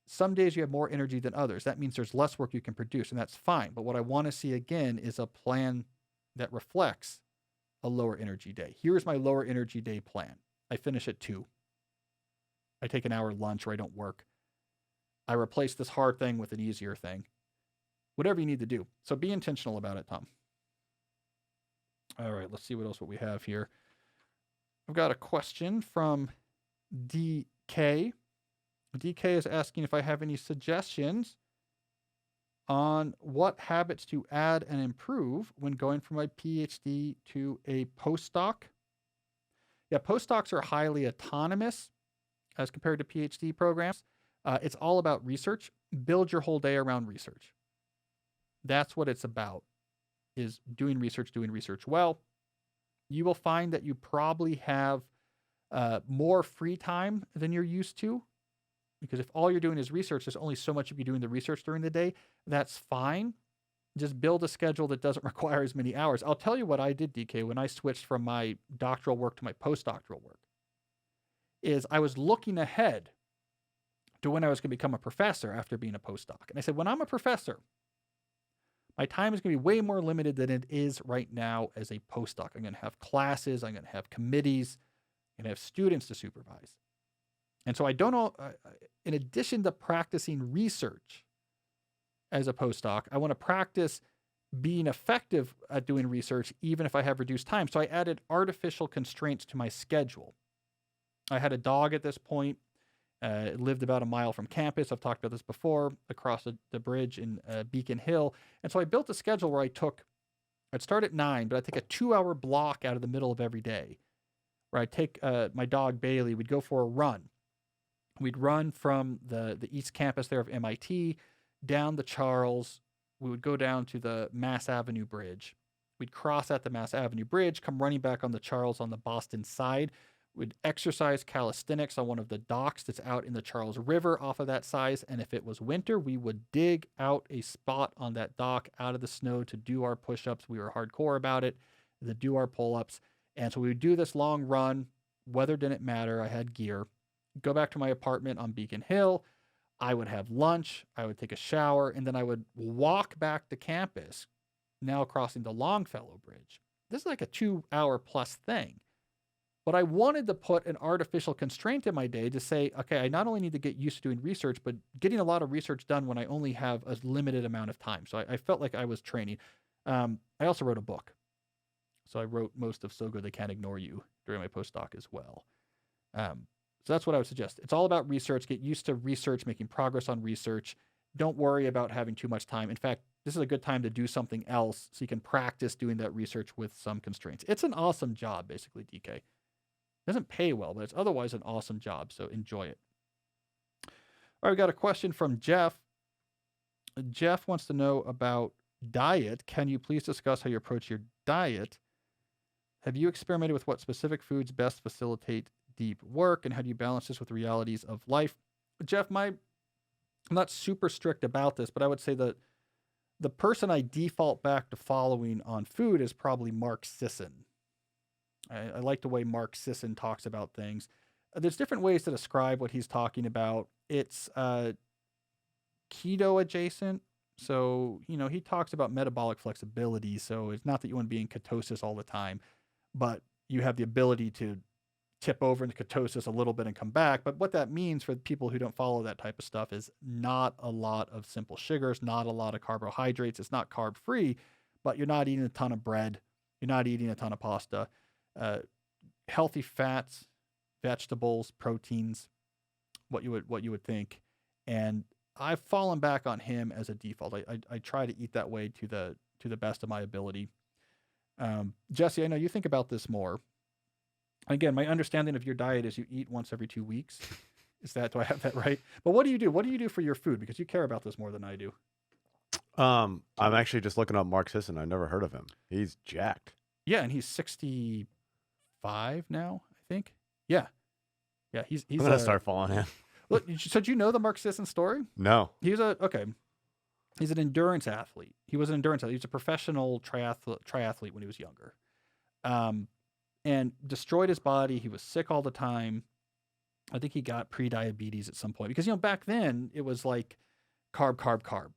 some days you have more energy than others. That means there's less work you can produce, and that's fine. But what I want to see again is a plan that reflects a lower energy day. Here's my lower energy day plan. I finish at 2. I take an hour lunch or I don't work. I replace this hard thing with an easier thing. Whatever you need to do. So be intentional about it, Tom. All right, let's see what else we have here. I've got a question from DK. DK is asking if I have any suggestions on what habits to add and improve when going from my PhD to a postdoc. Yeah, postdocs are highly autonomous as compared to PhD programs. It's all about research. Build your whole day around research. That's what it's about, is doing research well. You will find that you probably have more free time than you're used to, because if all you're doing is research, there's only so much you can do in the research during the day. That's fine. Just build a schedule that doesn't require as many hours. I'll tell you what I did, DK, when I switched from my doctoral work to my postdoctoral work, is I was looking ahead to when I was going to become a professor after being a postdoc. And I said, when I'm a professor, my time is going to be way more limited than it is right now as a postdoc. I'm going to have classes, I'm going to have committees, I'm going to have students to supervise. And so I don't know, in addition to practicing research as a postdoc, I want to practice being effective at doing research, even if I have reduced time. So I added artificial constraints to my schedule. I had a dog at this point. It lived about a mile from campus. I've talked about this before, across the bridge in Beacon Hill. And so I built a schedule where I'd start at 9, but I'd take a 2-hour block out of the middle of every day, where I'd take my dog Bailey, we'd go for a run. We'd run from the East Campus there of MIT down the Charles. We would go down to the Mass Avenue Bridge. We'd cross at the Mass Avenue Bridge, come running back on the Charles on the Boston side. We'd exercise calisthenics on one of the docks that's out in the Charles River off of that size. And if it was winter, we would dig out a spot on that dock out of the snow to do our push-ups. We were hardcore about it, to do our pull-ups. And so we would do this long run. Weather didn't matter. I had gear. Go back to my apartment on Beacon Hill. I would have lunch. I would take a shower. And then I would walk back to campus, now crossing the Longfellow Bridge. This is like a 2-hour plus thing. But I wanted to put an artificial constraint in my day to say, okay, I not only need to get used to doing research, but getting a lot of research done when I only have a limited amount of time. So I felt like I was training. I also wrote a book. So I wrote most of So Good They Can't Ignore You during my postdoc as well. So that's what I would suggest. It's all about research. Get used to research, making progress on research. Don't worry about having too much time. In fact, this is a good time to do something else so you can practice doing that research with some constraints. It's an awesome job, basically, DK. It doesn't pay well, but it's otherwise an awesome job, so enjoy it. All right, we got a question from Jeff. Jeff wants to know about diet. Can you please discuss how you approach your diet? Have you experimented with what specific foods best facilitate deep work, and how do you balance this with the realities of life? Jeff, I'm not super strict about this, but I would say that the person I default back to following on food is probably Mark Sisson. I like the way Mark Sisson talks about things. There's different ways to describe what he's talking about. It's keto adjacent. So, he talks about metabolic flexibility. So it's not that you want to be in ketosis all the time, but you have the ability to tip over into ketosis a little bit and come back. But what that means for people who don't follow that type of stuff is not a lot of simple sugars, not a lot of carbohydrates. It's not carb free, but you're not eating a ton of bread. You're not eating a ton of pasta. Healthy fats, vegetables, proteins, what you would think. And I've fallen back on him as a default. I try to eat that way to the best of my ability. Jesse, I know you think about this more. Again, my understanding of your diet is you eat once every 2 weeks. Do I have that right? But what do you do? What do you do for your food? Because you care about this more than I do. I'm actually just looking up Mark Sisson. I've never heard of him. He's jacked. Yeah, and he's 65 now, I think. Yeah. He's I'm gonna start following him. Look, so do you know the Mark Sisson story? No. He's an endurance athlete. He was an endurance athlete. He was a professional triathlete when he was younger. And destroyed his body. He was sick all the time. I think he got pre-diabetes at some point because, back then it was like carb.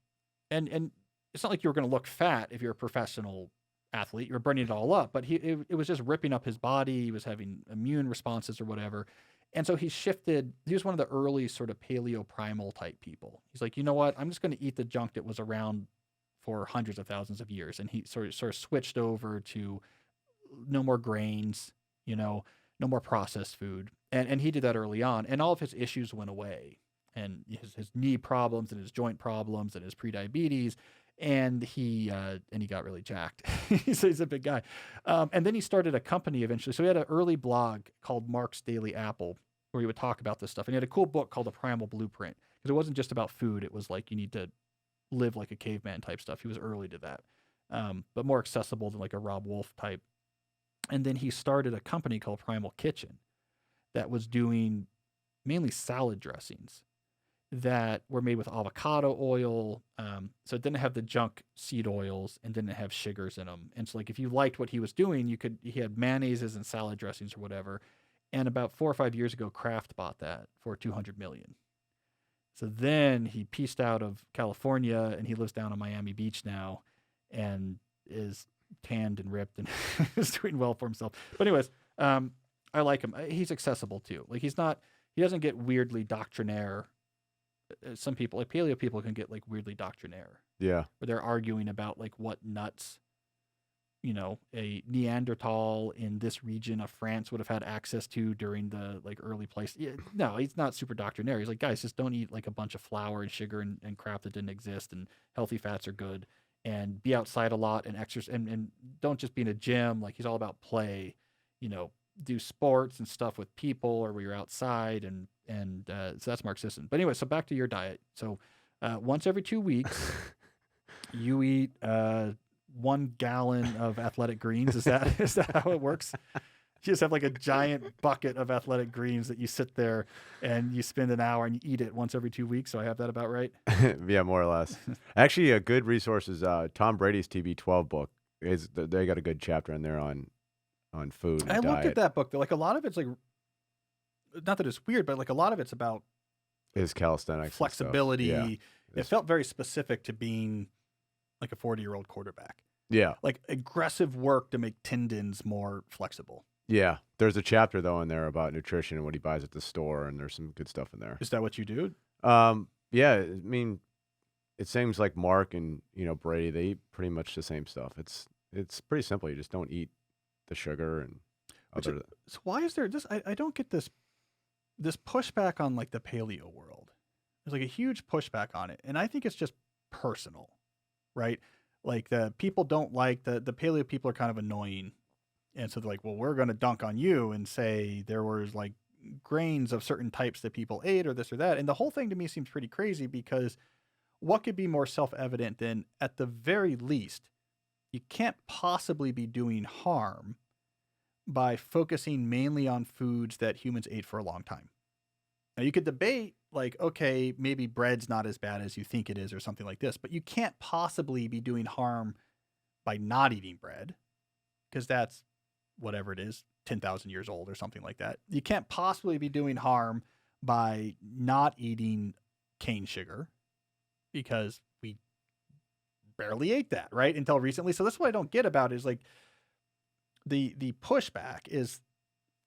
And it's not like you were going to look fat if you're a professional athlete. You were burning it all up, but it was just ripping up his body. He was having immune responses or whatever. And so he shifted. He was one of the early sort of paleo primal type people. He's like, you know what? I'm just going to eat the junk that was around for hundreds of thousands of years. And he sort of switched over to no more grains, no more processed food. And he did that early on. And all of his issues went away. And his knee problems and his joint problems and his prediabetes. And he got really jacked. He's a big guy. And then he started a company eventually. So he had an early blog called Mark's Daily Apple where he would talk about this stuff. And he had a cool book called The Primal Blueprint because it wasn't just about food. It was like you need to live like a caveman type stuff. He was early to that, but more accessible than like a Rob Wolf type. And then he started a company called Primal Kitchen that was doing mainly salad dressings. that were made with avocado oil. So it didn't have the junk seed oils and didn't have sugars in them. And so like if you liked what he was doing, he had mayonnaises and salad dressings or whatever. And about 4 or 5 years ago, Kraft bought that for 200 million. So then he pieced out of California and he lives down on Miami Beach now and is tanned and ripped and is doing well for himself. But anyways, I like him. He's accessible too. Like he doesn't get weirdly doctrinaire. Some people, like paleo people, can get like weirdly doctrinaire. Yeah. Where they're arguing about like what nuts, a Neanderthal in this region of France would have had access to during the like early place. Yeah, no, he's not super doctrinaire. He's like, guys, just don't eat like a bunch of flour and sugar and crap that didn't exist, and healthy fats are good, and be outside a lot and exercise, and don't just be in a gym. Like he's all about play, do sports and stuff with people or where you're outside, and so that's Mark Sisson. But anyway, so back to your diet. So once every 2 weeks, you eat 1 gallon of athletic greens. Is that how it works? You just have like a giant bucket of athletic greens that you sit there and you spend an hour and you eat it once every 2 weeks. So I have that about right? Yeah, more or less. Actually, a good resource is Tom Brady's TB12 book. They got a good chapter in there on food and I looked diet. at that book though. Like a lot of it's like, not that it's weird, but like a lot of it's about His calisthenics, flexibility. And stuff. Yeah. It felt very specific to being like a 40-year-old quarterback. Yeah. Like aggressive work to make tendons more flexible. Yeah. There's a chapter though in there about nutrition and what he buys at the store, and there's some good stuff in there. Is that what you do? Yeah. I mean, it seems like Mark and Brady, they eat pretty much the same stuff. It's pretty simple. You just don't eat the sugar and other. So why is there this? I don't get this pushback on like the paleo world. There's like a huge pushback on it, and I think it's just personal, right? Like the people don't like the paleo people are kind of annoying, and so they're like, well, we're going to dunk on you and say there was like grains of certain types that people ate or this or that, and the whole thing to me seems pretty crazy because what could be more self-evident than at the very least you can't possibly be doing harm by focusing mainly on foods that humans ate for a long time. Now you could debate like, okay, maybe bread's not as bad as you think it is or something like this, but you can't possibly be doing harm by not eating bread because that's whatever it is, 10,000 years old or something like that. You can't possibly be doing harm by not eating cane sugar because we barely ate that, right? Until recently. So that's what I don't get about it is like the pushback is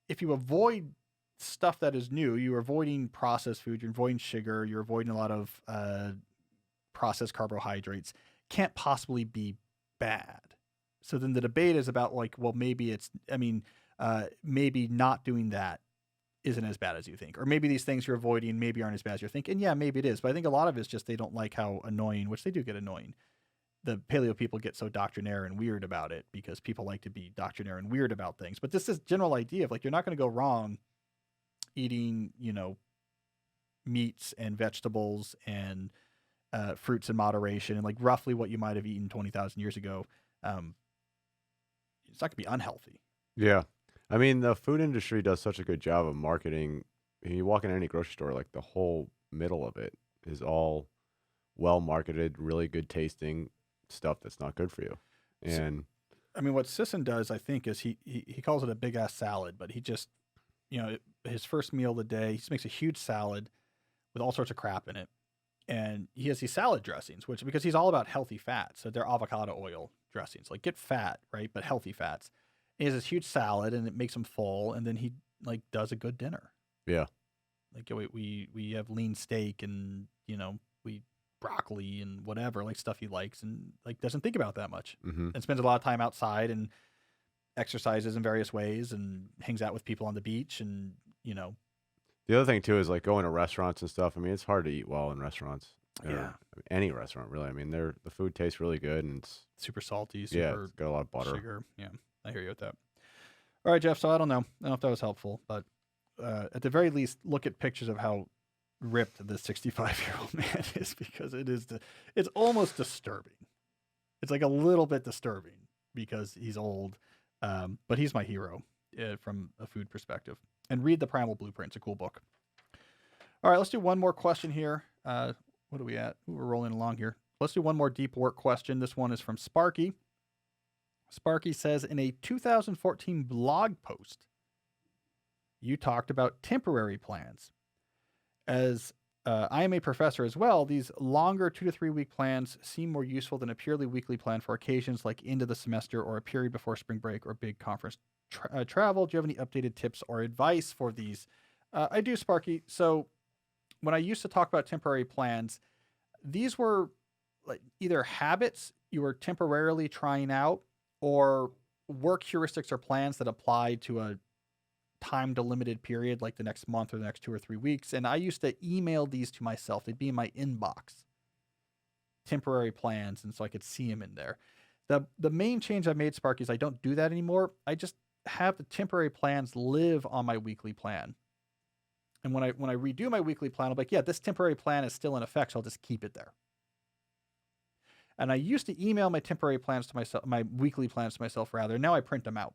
if you avoid stuff that is new, you're avoiding processed food, you're avoiding sugar, you're avoiding a lot of processed carbohydrates, can't possibly be bad. So then the debate is about like, well, maybe maybe not doing that isn't as bad as you think. Or maybe these things you're avoiding maybe aren't as bad as you think. And yeah, maybe it is. But I think a lot of it's just they don't like how annoying, which they do get annoying. The paleo people get so doctrinaire and weird about it because people like to be doctrinaire and weird about things. But this general idea of like, you're not going to go wrong eating, meats and vegetables and fruits in moderation and like roughly what you might have eaten 20,000 years ago. It's not going to be unhealthy. Yeah. I mean, the food industry does such a good job of marketing. You walk in any grocery store, like the whole middle of it is all well marketed, really good tasting stuff that's not good for you. And I mean, what Sisson does, I think, is he calls it a big ass salad, but he just, his first meal of the day, he just makes a huge salad with all sorts of crap in it. And he has these salad dressings, because he's all about healthy fats. So they're avocado oil dressings, like get fat, right? But healthy fats. He has this huge salad and it makes him full. And then he like does a good dinner. yeah. Like we have lean steak and, we broccoli and whatever, like stuff he likes and like doesn't think about that much and spends a lot of time outside and exercises in various ways and hangs out with people on the beach and, The other thing too is like going to restaurants and stuff. I mean, it's hard to eat well in restaurants. Yeah. Any restaurant really. I mean, the food tastes really good and it's super salty, it's super got a lot of butter. sugar. Yeah, I hear you with that. All right, Jeff. So I don't know if that was helpful, but at the very least, look at pictures of how ripped this 65-year-old man is because it's almost disturbing. It's like a little bit disturbing because he's old, but he's my hero from a food perspective. And read The Primal Blueprint. It's a cool book. All right, let's do one more question here. What are we at? Ooh, we're rolling along here. Let's do one more deep work question. This one is from Sparky. Sparky says, in a 2014 blog post, you talked about temporary plans. As I am a professor as well, these longer 2 to 3 week plans seem more useful than a purely weekly plan for occasions like end of the semester or a period before spring break or big conference travel. Do you have any updated tips or advice for these? I do, Sparky. So when I used to talk about temporary plans, these were like either habits you were temporarily trying out or work heuristics or plans that applied to a time delimited period, like the next month or the next 2 or 3 weeks. And I used to email these to myself. They'd be in my inbox, temporary plans. And so I could see them in there. The main change I've made, Sparky, is I don't do that anymore. I just have the temporary plans live on my weekly plan. And when I redo my weekly plan, I'll be like, yeah, this temporary plan is still in effect, so I'll just keep it there. And I used to email my temporary plans to myself, my weekly plans to myself rather. Now I print them out.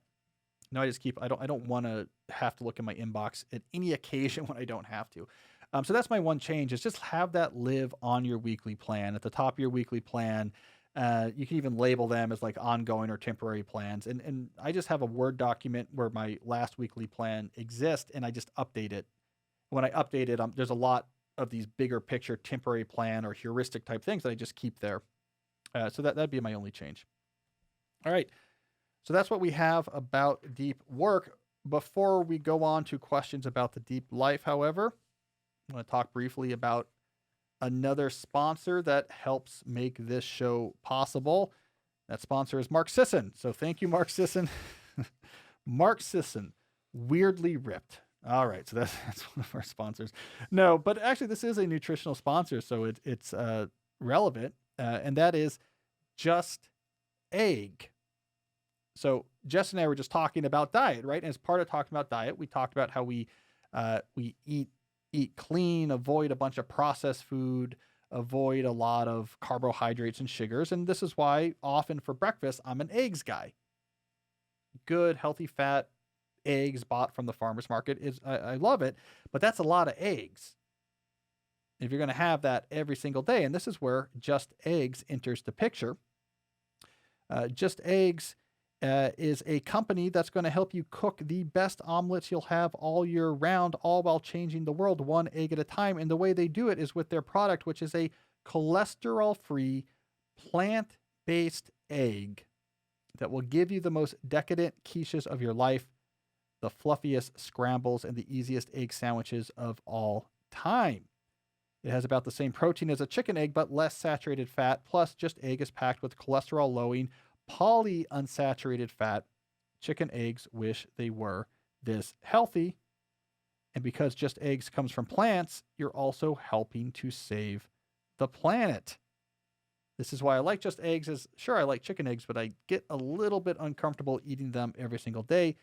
Now I just keep. I don't want to have to look in my inbox at any occasion when I don't have to. So that's my one change, is just have that live on your weekly plan. At the top of your weekly plan, you can even label them as like ongoing or temporary plans. And I just have a Word document where my last weekly plan exists, and I just update it. When I update it, there's a lot of these bigger picture temporary plan or heuristic type things that I just keep there. So that'd be my only change. All right. So that's what we have about deep work. Before we go on to questions about the deep life, however, I want to talk briefly about another sponsor that helps make this show possible. That sponsor is Mark Sisson. So thank you, Mark Sisson. Mark Sisson, Weirdly Ripped. All right, so that's one of our sponsors. No, but actually this is a nutritional sponsor, so it's relevant, and that is Just Egg. So Jess and I were just talking about diet, right? And as part of talking about diet, we talked about how we eat clean, avoid a bunch of processed food, avoid a lot of carbohydrates and sugars. And this is why often for breakfast, I'm an eggs guy. Good, healthy fat eggs bought from the farmer's market I love it, but that's a lot of eggs if you're going to have that every single day. And this is where Just Eggs enters the picture. Just Eggs is a company that's going to help you cook the best omelets you'll have all year round, all while changing the world one egg at a time. And the way they do it is with their product, which is a cholesterol-free, plant-based egg that will give you the most decadent quiches of your life, the fluffiest scrambles, and the easiest egg sandwiches of all time. It has about the same protein as a chicken egg, but less saturated fat. Plus, Just Egg is packed with cholesterol-lowering, polyunsaturated fat. Chicken eggs wish they were this healthy. And because Just Eggs comes from plants, you're also helping to save the planet. This is why I like Just Eggs. Sure, I like chicken eggs, but I get a little bit uncomfortable eating them every single day.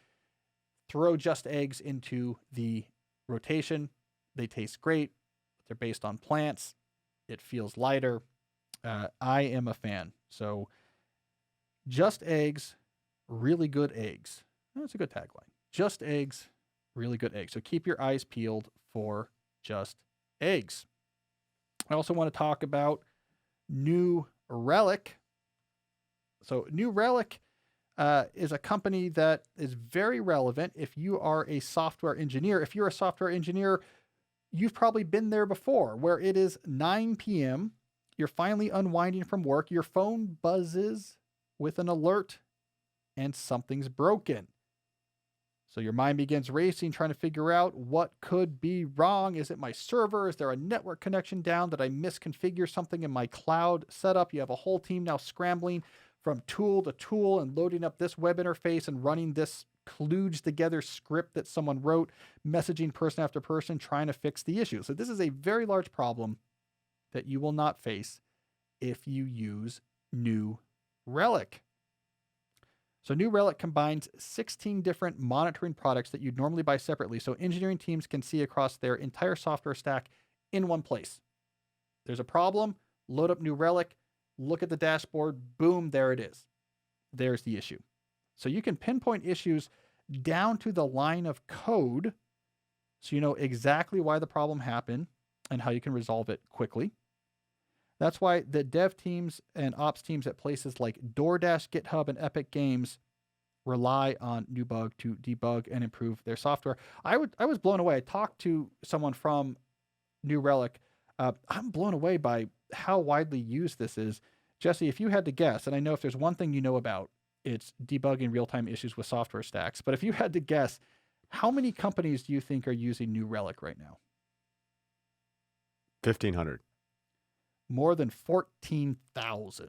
Throw Just Eggs into the rotation. They taste great. They're based on plants. It feels lighter. I am a fan. So Just Eggs, really good eggs. That's a good tagline. Just Eggs, really good eggs. So keep your eyes peeled for Just Eggs. I also want to talk about New Relic. So New Relic is a company that is very relevant if you are a software engineer. If you're a software engineer, you've probably been there before, where it is 9 p.m., you're finally unwinding from work, your phone buzzes with an alert, and something's broken. So your mind begins racing, trying to figure out what could be wrong. Is it my server? Is there a network connection down? Did I misconfigure something in my cloud setup? You have a whole team now scrambling from tool to tool and loading up this web interface and running this kludged together script that someone wrote, messaging person after person, trying to fix the issue. So this is a very large problem that you will not face if you use New Relic. So New Relic combines 16 different monitoring products that you'd normally buy separately, so engineering teams can see across their entire software stack in one place. There's a problem, load up New Relic, look at the dashboard, boom, there it is. There's the issue. So you can pinpoint issues down to the line of code, so you know exactly why the problem happened. and how you can resolve it quickly. That's why the dev teams and ops teams at places like DoorDash, GitHub, and Epic Games rely on Newbug to debug and improve their software. I was blown away. I talked to someone from New Relic. I'm blown away by how widely used this is. Jesse, if you had to guess, and I know if there's one thing you know about, it's debugging real-time issues with software stacks. But if you had to guess, how many companies do you think are using New Relic right now? 1,500. More than 14,000.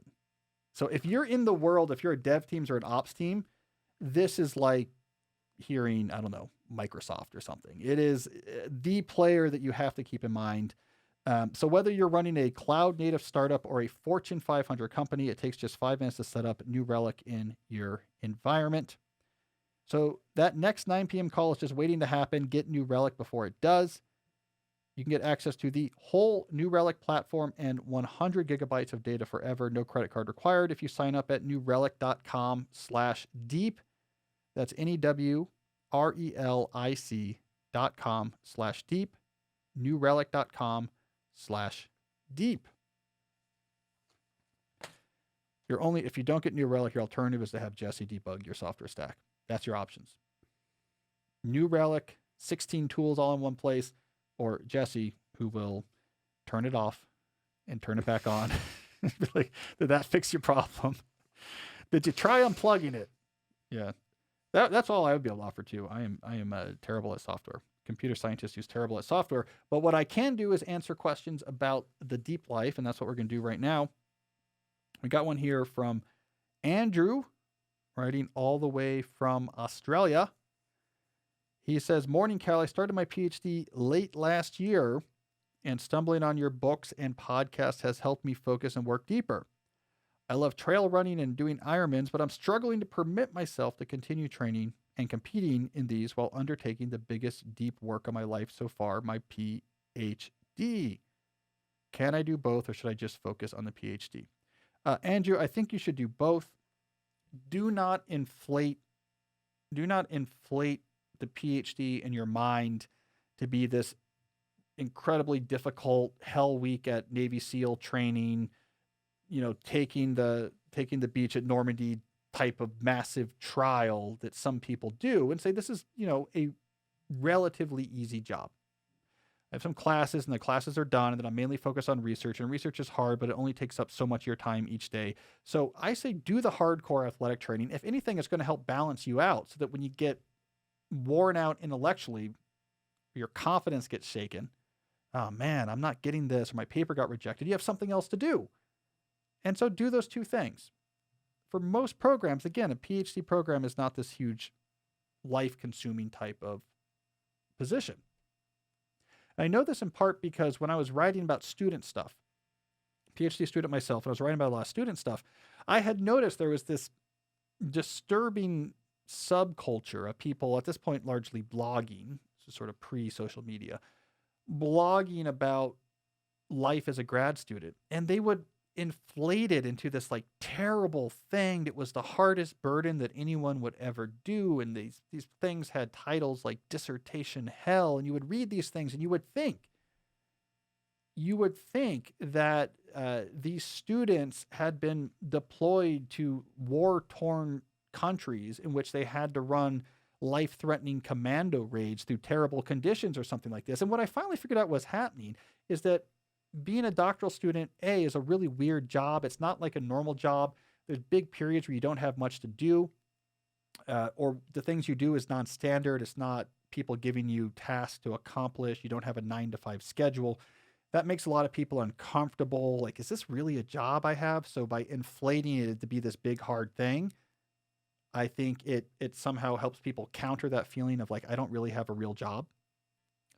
So if you're in the world, if you're a dev teams or an ops team, this is like hearing, I don't know, Microsoft or something. It is the player that you have to keep in mind. So whether you're running a cloud native startup or a Fortune 500 company, it takes just 5 minutes to set up New Relic in your environment. So that next 9 p.m. call is just waiting to happen. Get New Relic before it does. You can get access to the whole New Relic platform and 100 gigabytes of data forever. No credit card required if you sign up at newrelic.com/deep. That's NEWRELIC.com/deep. newrelic.com/deep. If you don't get New Relic, your alternative is to have Jesse debug your software stack. That's your options. New Relic, 16 tools all in one place, or Jesse, who will turn it off and turn it back on. Like, did that fix your problem? Did you try unplugging it? Yeah. That's all I would be able to offer too. I am terrible at software. Computer scientists who's terrible at software. But what I can do is answer questions about the deep life, and that's what we're going to do right now. We got one here from Andrew, writing all the way from Australia. He says, "Morning, Cal. I started my PhD late last year, and stumbling on your books and podcast has helped me focus and work deeper. I love trail running and doing Ironmans, but I'm struggling to permit myself to continue training and competing in these while undertaking the biggest deep work of my life so far, my PhD. Can I do both, or should I just focus on the PhD?" Andrew, I think you should do both. Do not inflate the PhD in your mind to be this incredibly difficult hell week at Navy SEAL training, taking the beach at Normandy type of massive trial that some people do, and say this is, a relatively easy job. I have some classes and the classes are done, and then I'm mainly focused on research, and research is hard, but it only takes up so much of your time each day. So I say do the hardcore athletic training. If anything, it's going to help balance you out so that when you get worn out intellectually, your confidence gets shaken. Oh man, I'm not getting this, or my paper got rejected. You have something else to do. And so do those two things. For most programs, again, a PhD program is not this huge life-consuming type of position. And I know this in part because when I was writing about student stuff, PhD student myself, and I was writing about a lot of student stuff, I had noticed there was this disturbing subculture of people, at this point largely blogging, so sort of pre-social media, blogging about life as a grad student. And they would inflate it into this like terrible thing that was the hardest burden that anyone would ever do. And these things had titles like dissertation hell. And you would read these things and you would think that these students had been deployed to war-torn countries in which they had to run life-threatening commando raids through terrible conditions or something like this. And what I finally figured out was happening is that being a doctoral student, is a really weird job. It's not like a normal job. There's big periods where you don't have much to do, or the things you do is non-standard. It's not people giving you tasks to accomplish. You don't have a 9-to-5 schedule. That makes a lot of people uncomfortable. Like, is this really a job I have? So by inflating it to be this big, hard thing, I think it somehow helps people counter that feeling of like, I don't really have a real job.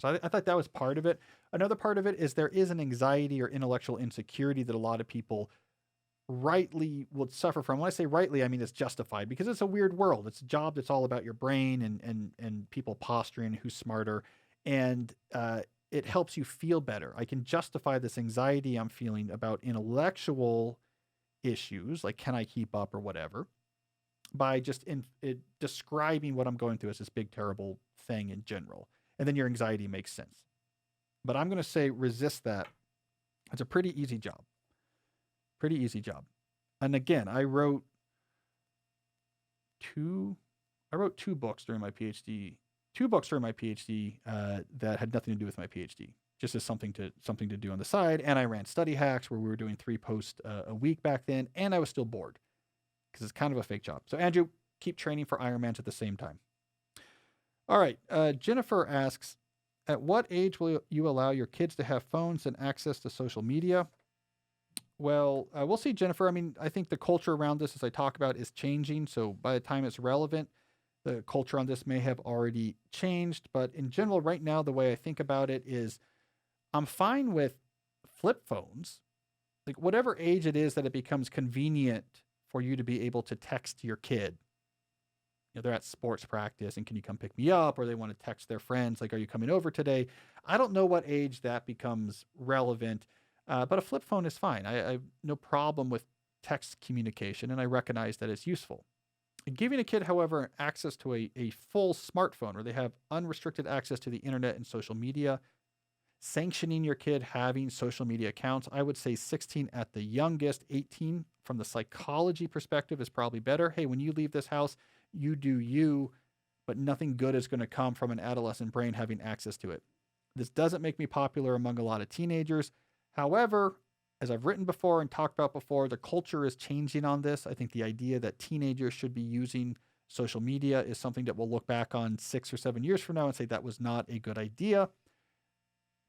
So I thought that was part of it. Another part of it is there is an anxiety or intellectual insecurity that a lot of people rightly would suffer from. When I say rightly, I mean it's justified because it's a weird world. It's a job that's all about your brain and people posturing who's smarter. And it helps you feel better. I can justify this anxiety I'm feeling about intellectual issues, like can I keep up or whatever, by just describing what I'm going through as this big, terrible thing in general. And then your anxiety makes sense. But I'm going to say resist that. It's a pretty easy job. Pretty easy job. And again, I wrote two books during my PhD. Two books during my PhD that had nothing to do with my PhD, just as something to do on the side. And I ran study hacks where we were doing 3 posts a week back then, and I was still bored because it's kind of a fake job. So Andrew, keep training for Ironmans at the same time. All right, Jennifer asks, at what age will you allow your kids to have phones and access to social media? Well, we'll see, Jennifer. I mean, I think the culture around this, as I talk about, is changing. So by the time it's relevant, the culture on this may have already changed. But in general, right now, the way I think about it is I'm fine with flip phones, like whatever age it is that it becomes convenient for you to be able to text your kid. They're at sports practice and can you come pick me up? Or they want to text their friends, like, are you coming over today? I don't know what age that becomes relevant. But a flip phone is fine. I have no problem with text communication, and I recognize that it's useful. Giving a kid, however, access to a full smartphone where they have unrestricted access to the internet and social media, sanctioning your kid having social media accounts, I would say 16 at the youngest. 18 from the psychology perspective is probably better. Hey, when you leave this house, you do you, but nothing good is going to come from an adolescent brain having access to it. This doesn't make me popular among a lot of teenagers. However, as I've written before and talked about before, the culture is changing on this. I think the idea that teenagers should be using social media is something that we'll look back on 6 or 7 years from now and say that was not a good idea.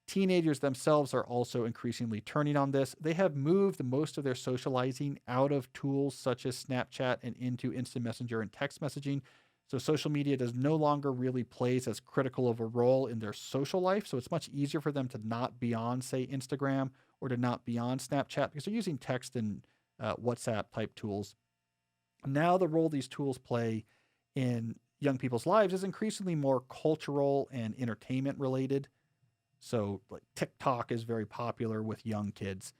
Teenagers themselves are also increasingly turning on this. They have moved most of their socializing out of tools such as Snapchat and into instant messenger and text messaging. So social media does no longer really plays as critical of a role in their social life. So it's much easier for them to not be on, say, Instagram or to not be on Snapchat because they're using text and WhatsApp type tools. Now the role these tools play in young people's lives is increasingly more cultural and entertainment related. So like TikTok is very popular with young kids,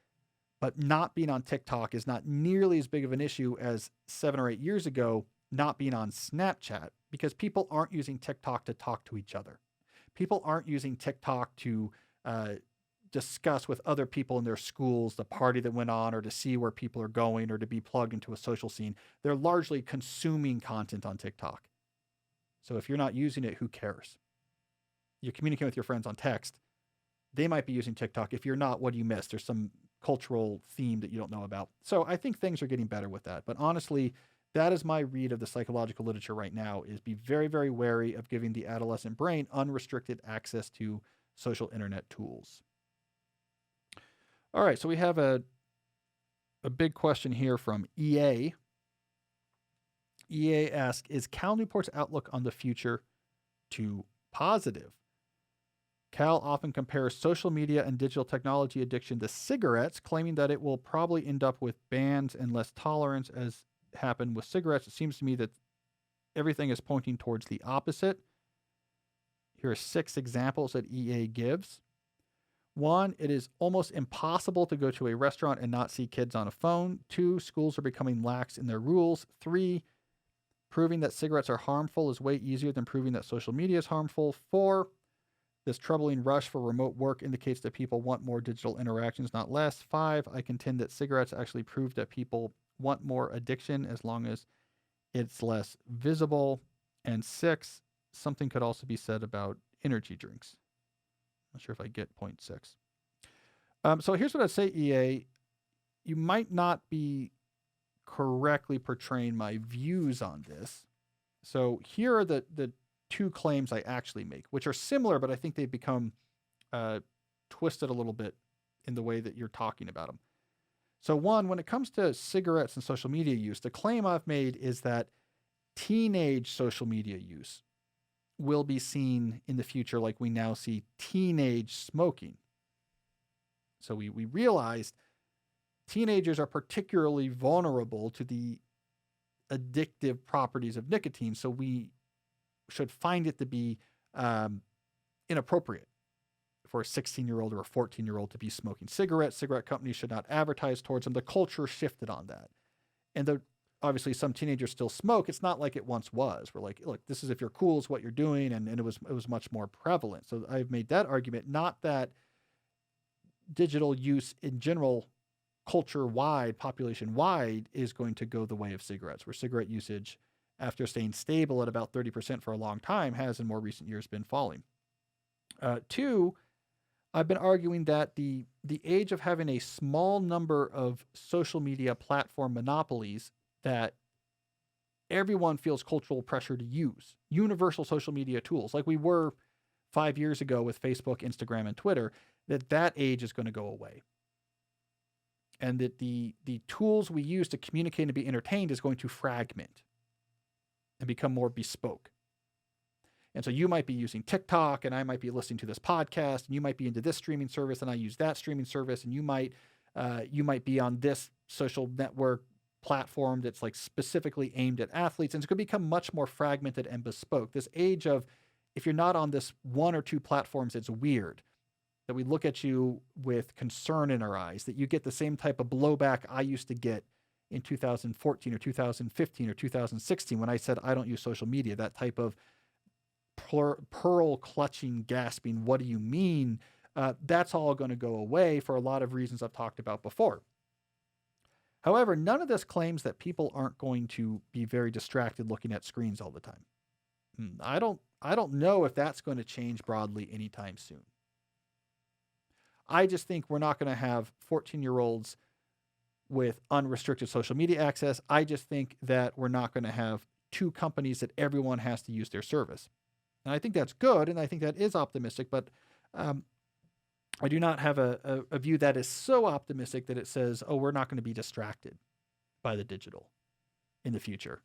but not being on TikTok is not nearly as big of an issue as 7 or 8 years ago not being on Snapchat, because people aren't using TikTok to talk to each other. People aren't using TikTok to discuss with other people in their schools the party that went on, or to see where people are going, or to be plugged into a social scene. They're largely consuming content on TikTok. So if you're not using it, who cares? You're communicating with your friends on text. They might be using TikTok. If you're not, what do you miss? There's some cultural theme that you don't know about. So I think things are getting better with that. But honestly, that is my read of the psychological literature right now, is be very, very wary of giving the adolescent brain unrestricted access to social internet tools. All right, so we have a big question here from EA. EA asks, is Cal Newport's outlook on the future too positive? Cal often compares social media and digital technology addiction to cigarettes, claiming that it will probably end up with bans and less tolerance as happened with cigarettes. It seems to me that everything is pointing towards the opposite. Here are 6 examples that EA gives. 1, it is almost impossible to go to a restaurant and not see kids on a phone. 2, schools are becoming lax in their rules. 3, proving that cigarettes are harmful is way easier than proving that social media is harmful. 4, this troubling rush for remote work indicates that people want more digital interactions, not less. 5, I contend that cigarettes actually prove that people want more addiction as long as it's less visible. And 6, something could also be said about energy drinks. Not sure if I get point 6. So here's what I'd say, EA. You might not be correctly portraying my views on this. So here are the 2 claims I actually make, which are similar, but I think they've become twisted a little bit in the way that you're talking about them. So 1, when it comes to cigarettes and social media use, the claim I've made is that teenage social media use will be seen in the future like we now see teenage smoking. So we realized teenagers are particularly vulnerable to the addictive properties of nicotine, so we should find it to be inappropriate for a 16-year-old or a 14-year-old to be smoking cigarettes. Cigarette companies should not advertise towards them. The culture shifted on that. And the obviously some teenagers still smoke. It's not like it once was. We're like, look, this is if you're cool is what you're doing, and it was much more prevalent. So I've made that argument, not that digital use in general, culture wide, population wide, is going to go the way of cigarettes, where cigarette usage, after staying stable at about 30% for a long time, has in more recent years been falling. Two, I've been arguing that the age of having a small number of social media platform monopolies that everyone feels cultural pressure to use, universal social media tools, like we were 5 years ago with Facebook, Instagram, and Twitter, that age is going to go away. And that the tools we use to communicate and be entertained is going to fragment and become more bespoke. And so you might be using TikTok, and I might be listening to this podcast, and you might be into this streaming service, and I use that streaming service, and you might be on this social network platform that's like specifically aimed at athletes, and it's going to become much more fragmented and bespoke. This age of, if you're not on this one or two platforms, it's weird. That we look at you with concern in our eyes, that you get the same type of blowback I used to get in 2014 or 2015 or 2016 when I said I don't use social media. That type of pearl clutching, gasping, what do you mean? That's all going to go away for a lot of reasons I've talked about before. However, none of this claims that people aren't going to be very distracted looking at screens all the time. I don't know if that's going to change broadly anytime soon. I just think we're not going to have 14-year-olds with unrestricted social media access. I just think that we're not going to have two companies that everyone has to use their service. And I think that's good, and I think that is optimistic, but I do not have a view that is so optimistic that it says, oh, we're not going to be distracted by the digital in the future.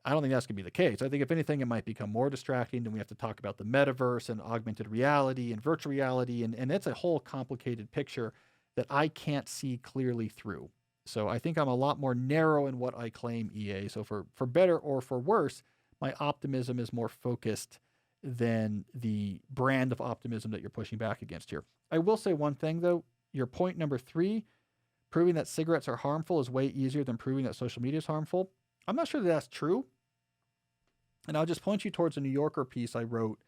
I don't think that's going to be the case. I think if anything, it might become more distracting. Then we have to talk about the metaverse and augmented reality and virtual reality. And it's a whole complicated picture that I can't see clearly through. So I think I'm a lot more narrow in what I claim, EA. So for better or for worse, my optimism is more focused than the brand of optimism that you're pushing back against here. I will say one thing, though. Your point number 3, proving that cigarettes are harmful, is way easier than proving that social media is harmful. I'm not sure that that's true. And I'll just point you towards a New Yorker piece I wrote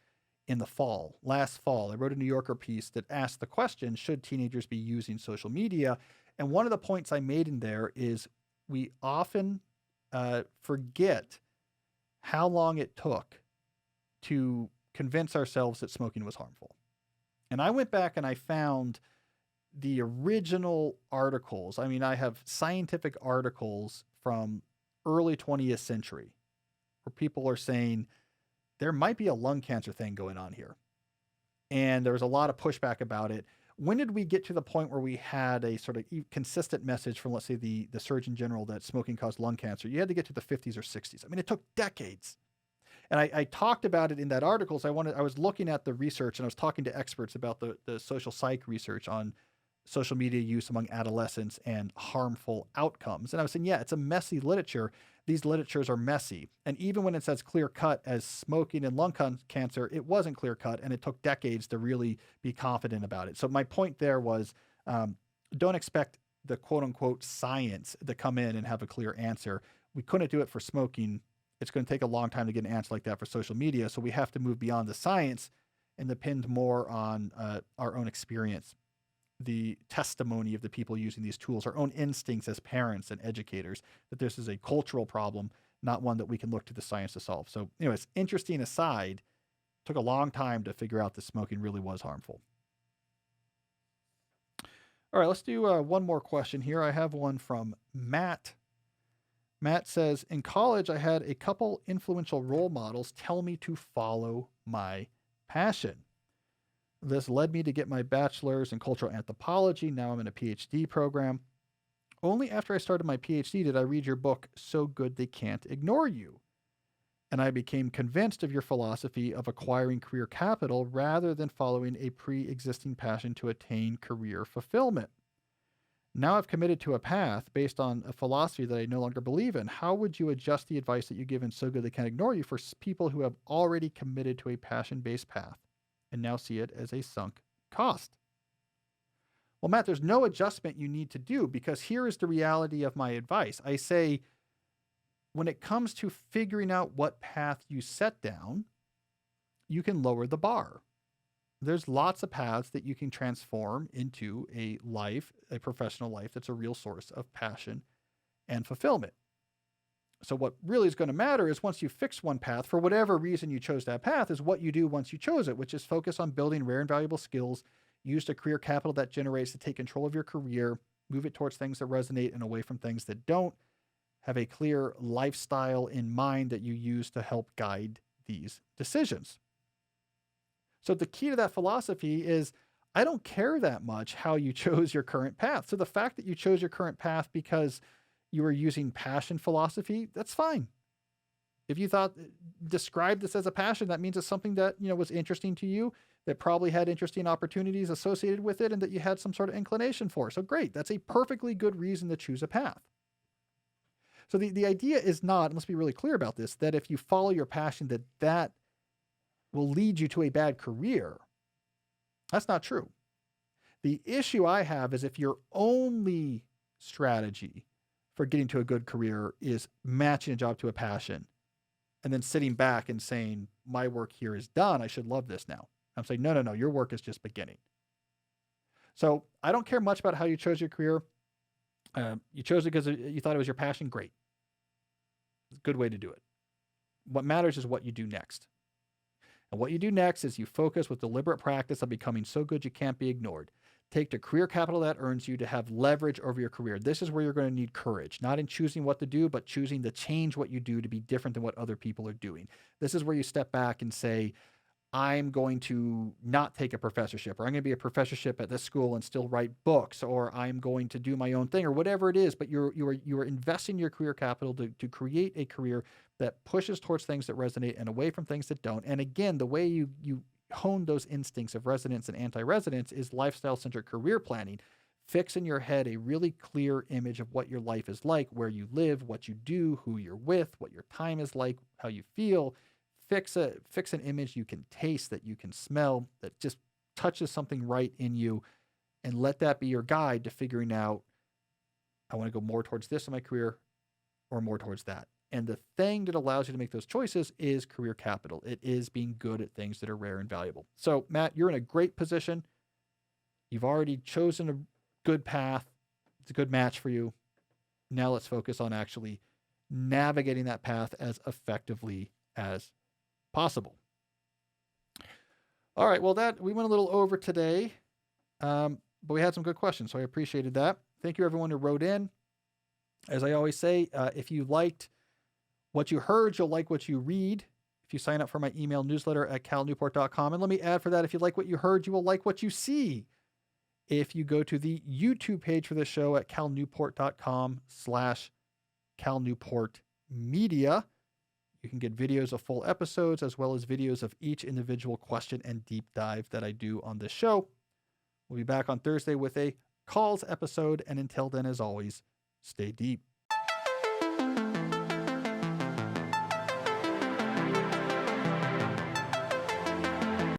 in the fall, last fall. I wrote a New Yorker piece that asked the question, should teenagers be using social media? And one of the points I made in there is we often forget how long it took to convince ourselves that smoking was harmful. And I went back and I found the original articles. I mean, I have scientific articles from early 20th century where people are saying there might be a lung cancer thing going on here. And there was a lot of pushback about it. When did we get to the point where we had a sort of consistent message from, let's say, the Surgeon General that smoking caused lung cancer? You had to get to the 50s or 60s. I mean, it took decades. And I talked about it in that article. So I was looking at the research and I was talking to experts about the social psych research on social media use among adolescents and harmful outcomes. And I was saying, yeah, it's a messy literature. These literatures are messy. And even when it's as clear cut as smoking and lung cancer, it wasn't clear cut. And it took decades to really be confident about it. So my point there was, don't expect the quote unquote science to come in and have a clear answer. We couldn't do it for smoking. It's going to take a long time to get an answer like that for social media. So we have to move beyond the science and depend more on our own experience, the testimony of the people using these tools, our own instincts as parents and educators, that this is a cultural problem, not one that we can look to the science to solve. So anyways, interesting aside, took a long time to figure out that smoking really was harmful. All right, let's do one more question here. I have one from Matt. Matt says, in college, I had a couple influential role models tell me to follow my passion. This led me to get my bachelor's in cultural anthropology. Now I'm in a PhD program. Only after I started my PhD did I read your book, So Good They Can't Ignore You. And I became convinced of your philosophy of acquiring career capital rather than following a pre-existing passion to attain career fulfillment. Now I've committed to a path based on a philosophy that I no longer believe in. How would you adjust the advice that you give in So Good They Can't Ignore You for people who have already committed to a passion-based path and now see it as a sunk cost? Well, Matt, there's no adjustment you need to do because here is the reality of my advice. I say, when it comes to figuring out what path you set down, you can lower the bar. There's lots of paths that you can transform into a life, a professional life that's a real source of passion and fulfillment. So what really is going to matter is once you fix one path, for whatever reason you chose that path, is what you do once you chose it, which is focus on building rare and valuable skills, use the career capital that generates to take control of your career, move it towards things that resonate and away from things that don't, have a clear lifestyle in mind that you use to help guide these decisions. So the key to that philosophy is I don't care that much how you chose your current path. So the fact that you chose your current path because you were using passion philosophy, that's fine. If you thought describe this as a passion, that means it's something that, was interesting to you, that probably had interesting opportunities associated with it and that you had some sort of inclination for. So great. That's a perfectly good reason to choose a path. So the idea is not, and let's be really clear about this, that if you follow your passion, that will lead you to a bad career. That's not true. The issue I have is if your only strategy for getting to a good career is matching a job to a passion and then sitting back and saying, my work here is done, I should love this now. I'm saying, no, your work is just beginning. So I don't care much about how you chose your career. You chose it because you thought it was your passion. Great. It's a good way to do it. What matters is what you do next. And what you do next is you focus with deliberate practice on becoming so good you can't be ignored. Take the career capital that earns you to have leverage over your career. This is where you're going to need courage, not in choosing what to do, but choosing to change what you do to be different than what other people are doing. This is where you step back and say, I'm going to not take a professorship, or I'm going to be a professorship at this school and still write books, or I'm going to do my own thing, or whatever it is. But you are investing your career capital to create a career that pushes towards things that resonate and away from things that don't. And again, the way you hone those instincts of resonance and anti-resonance is lifestyle-centered career planning. Fix in your head a really clear image of what your life is like, where you live, what you do, who you're with, what your time is like, how you feel. Fix an image you can taste, that you can smell, that just touches something right in you, and let that be your guide to figuring out, I want to go more towards this in my career or more towards that. And the thing that allows you to make those choices is career capital. It is being good at things that are rare and valuable. So Matt, you're in a great position. You've already chosen a good path. It's a good match for you. Now let's focus on actually navigating that path as effectively as possible. All right. Well, we went a little over today, but we had some good questions, so I appreciated that. Thank you, everyone who wrote in. As I always say, if you liked what you heard, you'll like what you read. If you sign up for my email newsletter at calnewport.com, and let me add for that, if you like what you heard, you will like what you see. If you go to the YouTube page for the show at calnewport.com/calnewportmedia, you can get videos of full episodes as well as videos of each individual question and deep dive that I do on this show. We'll be back on Thursday with a calls episode. And until then, as always, stay deep.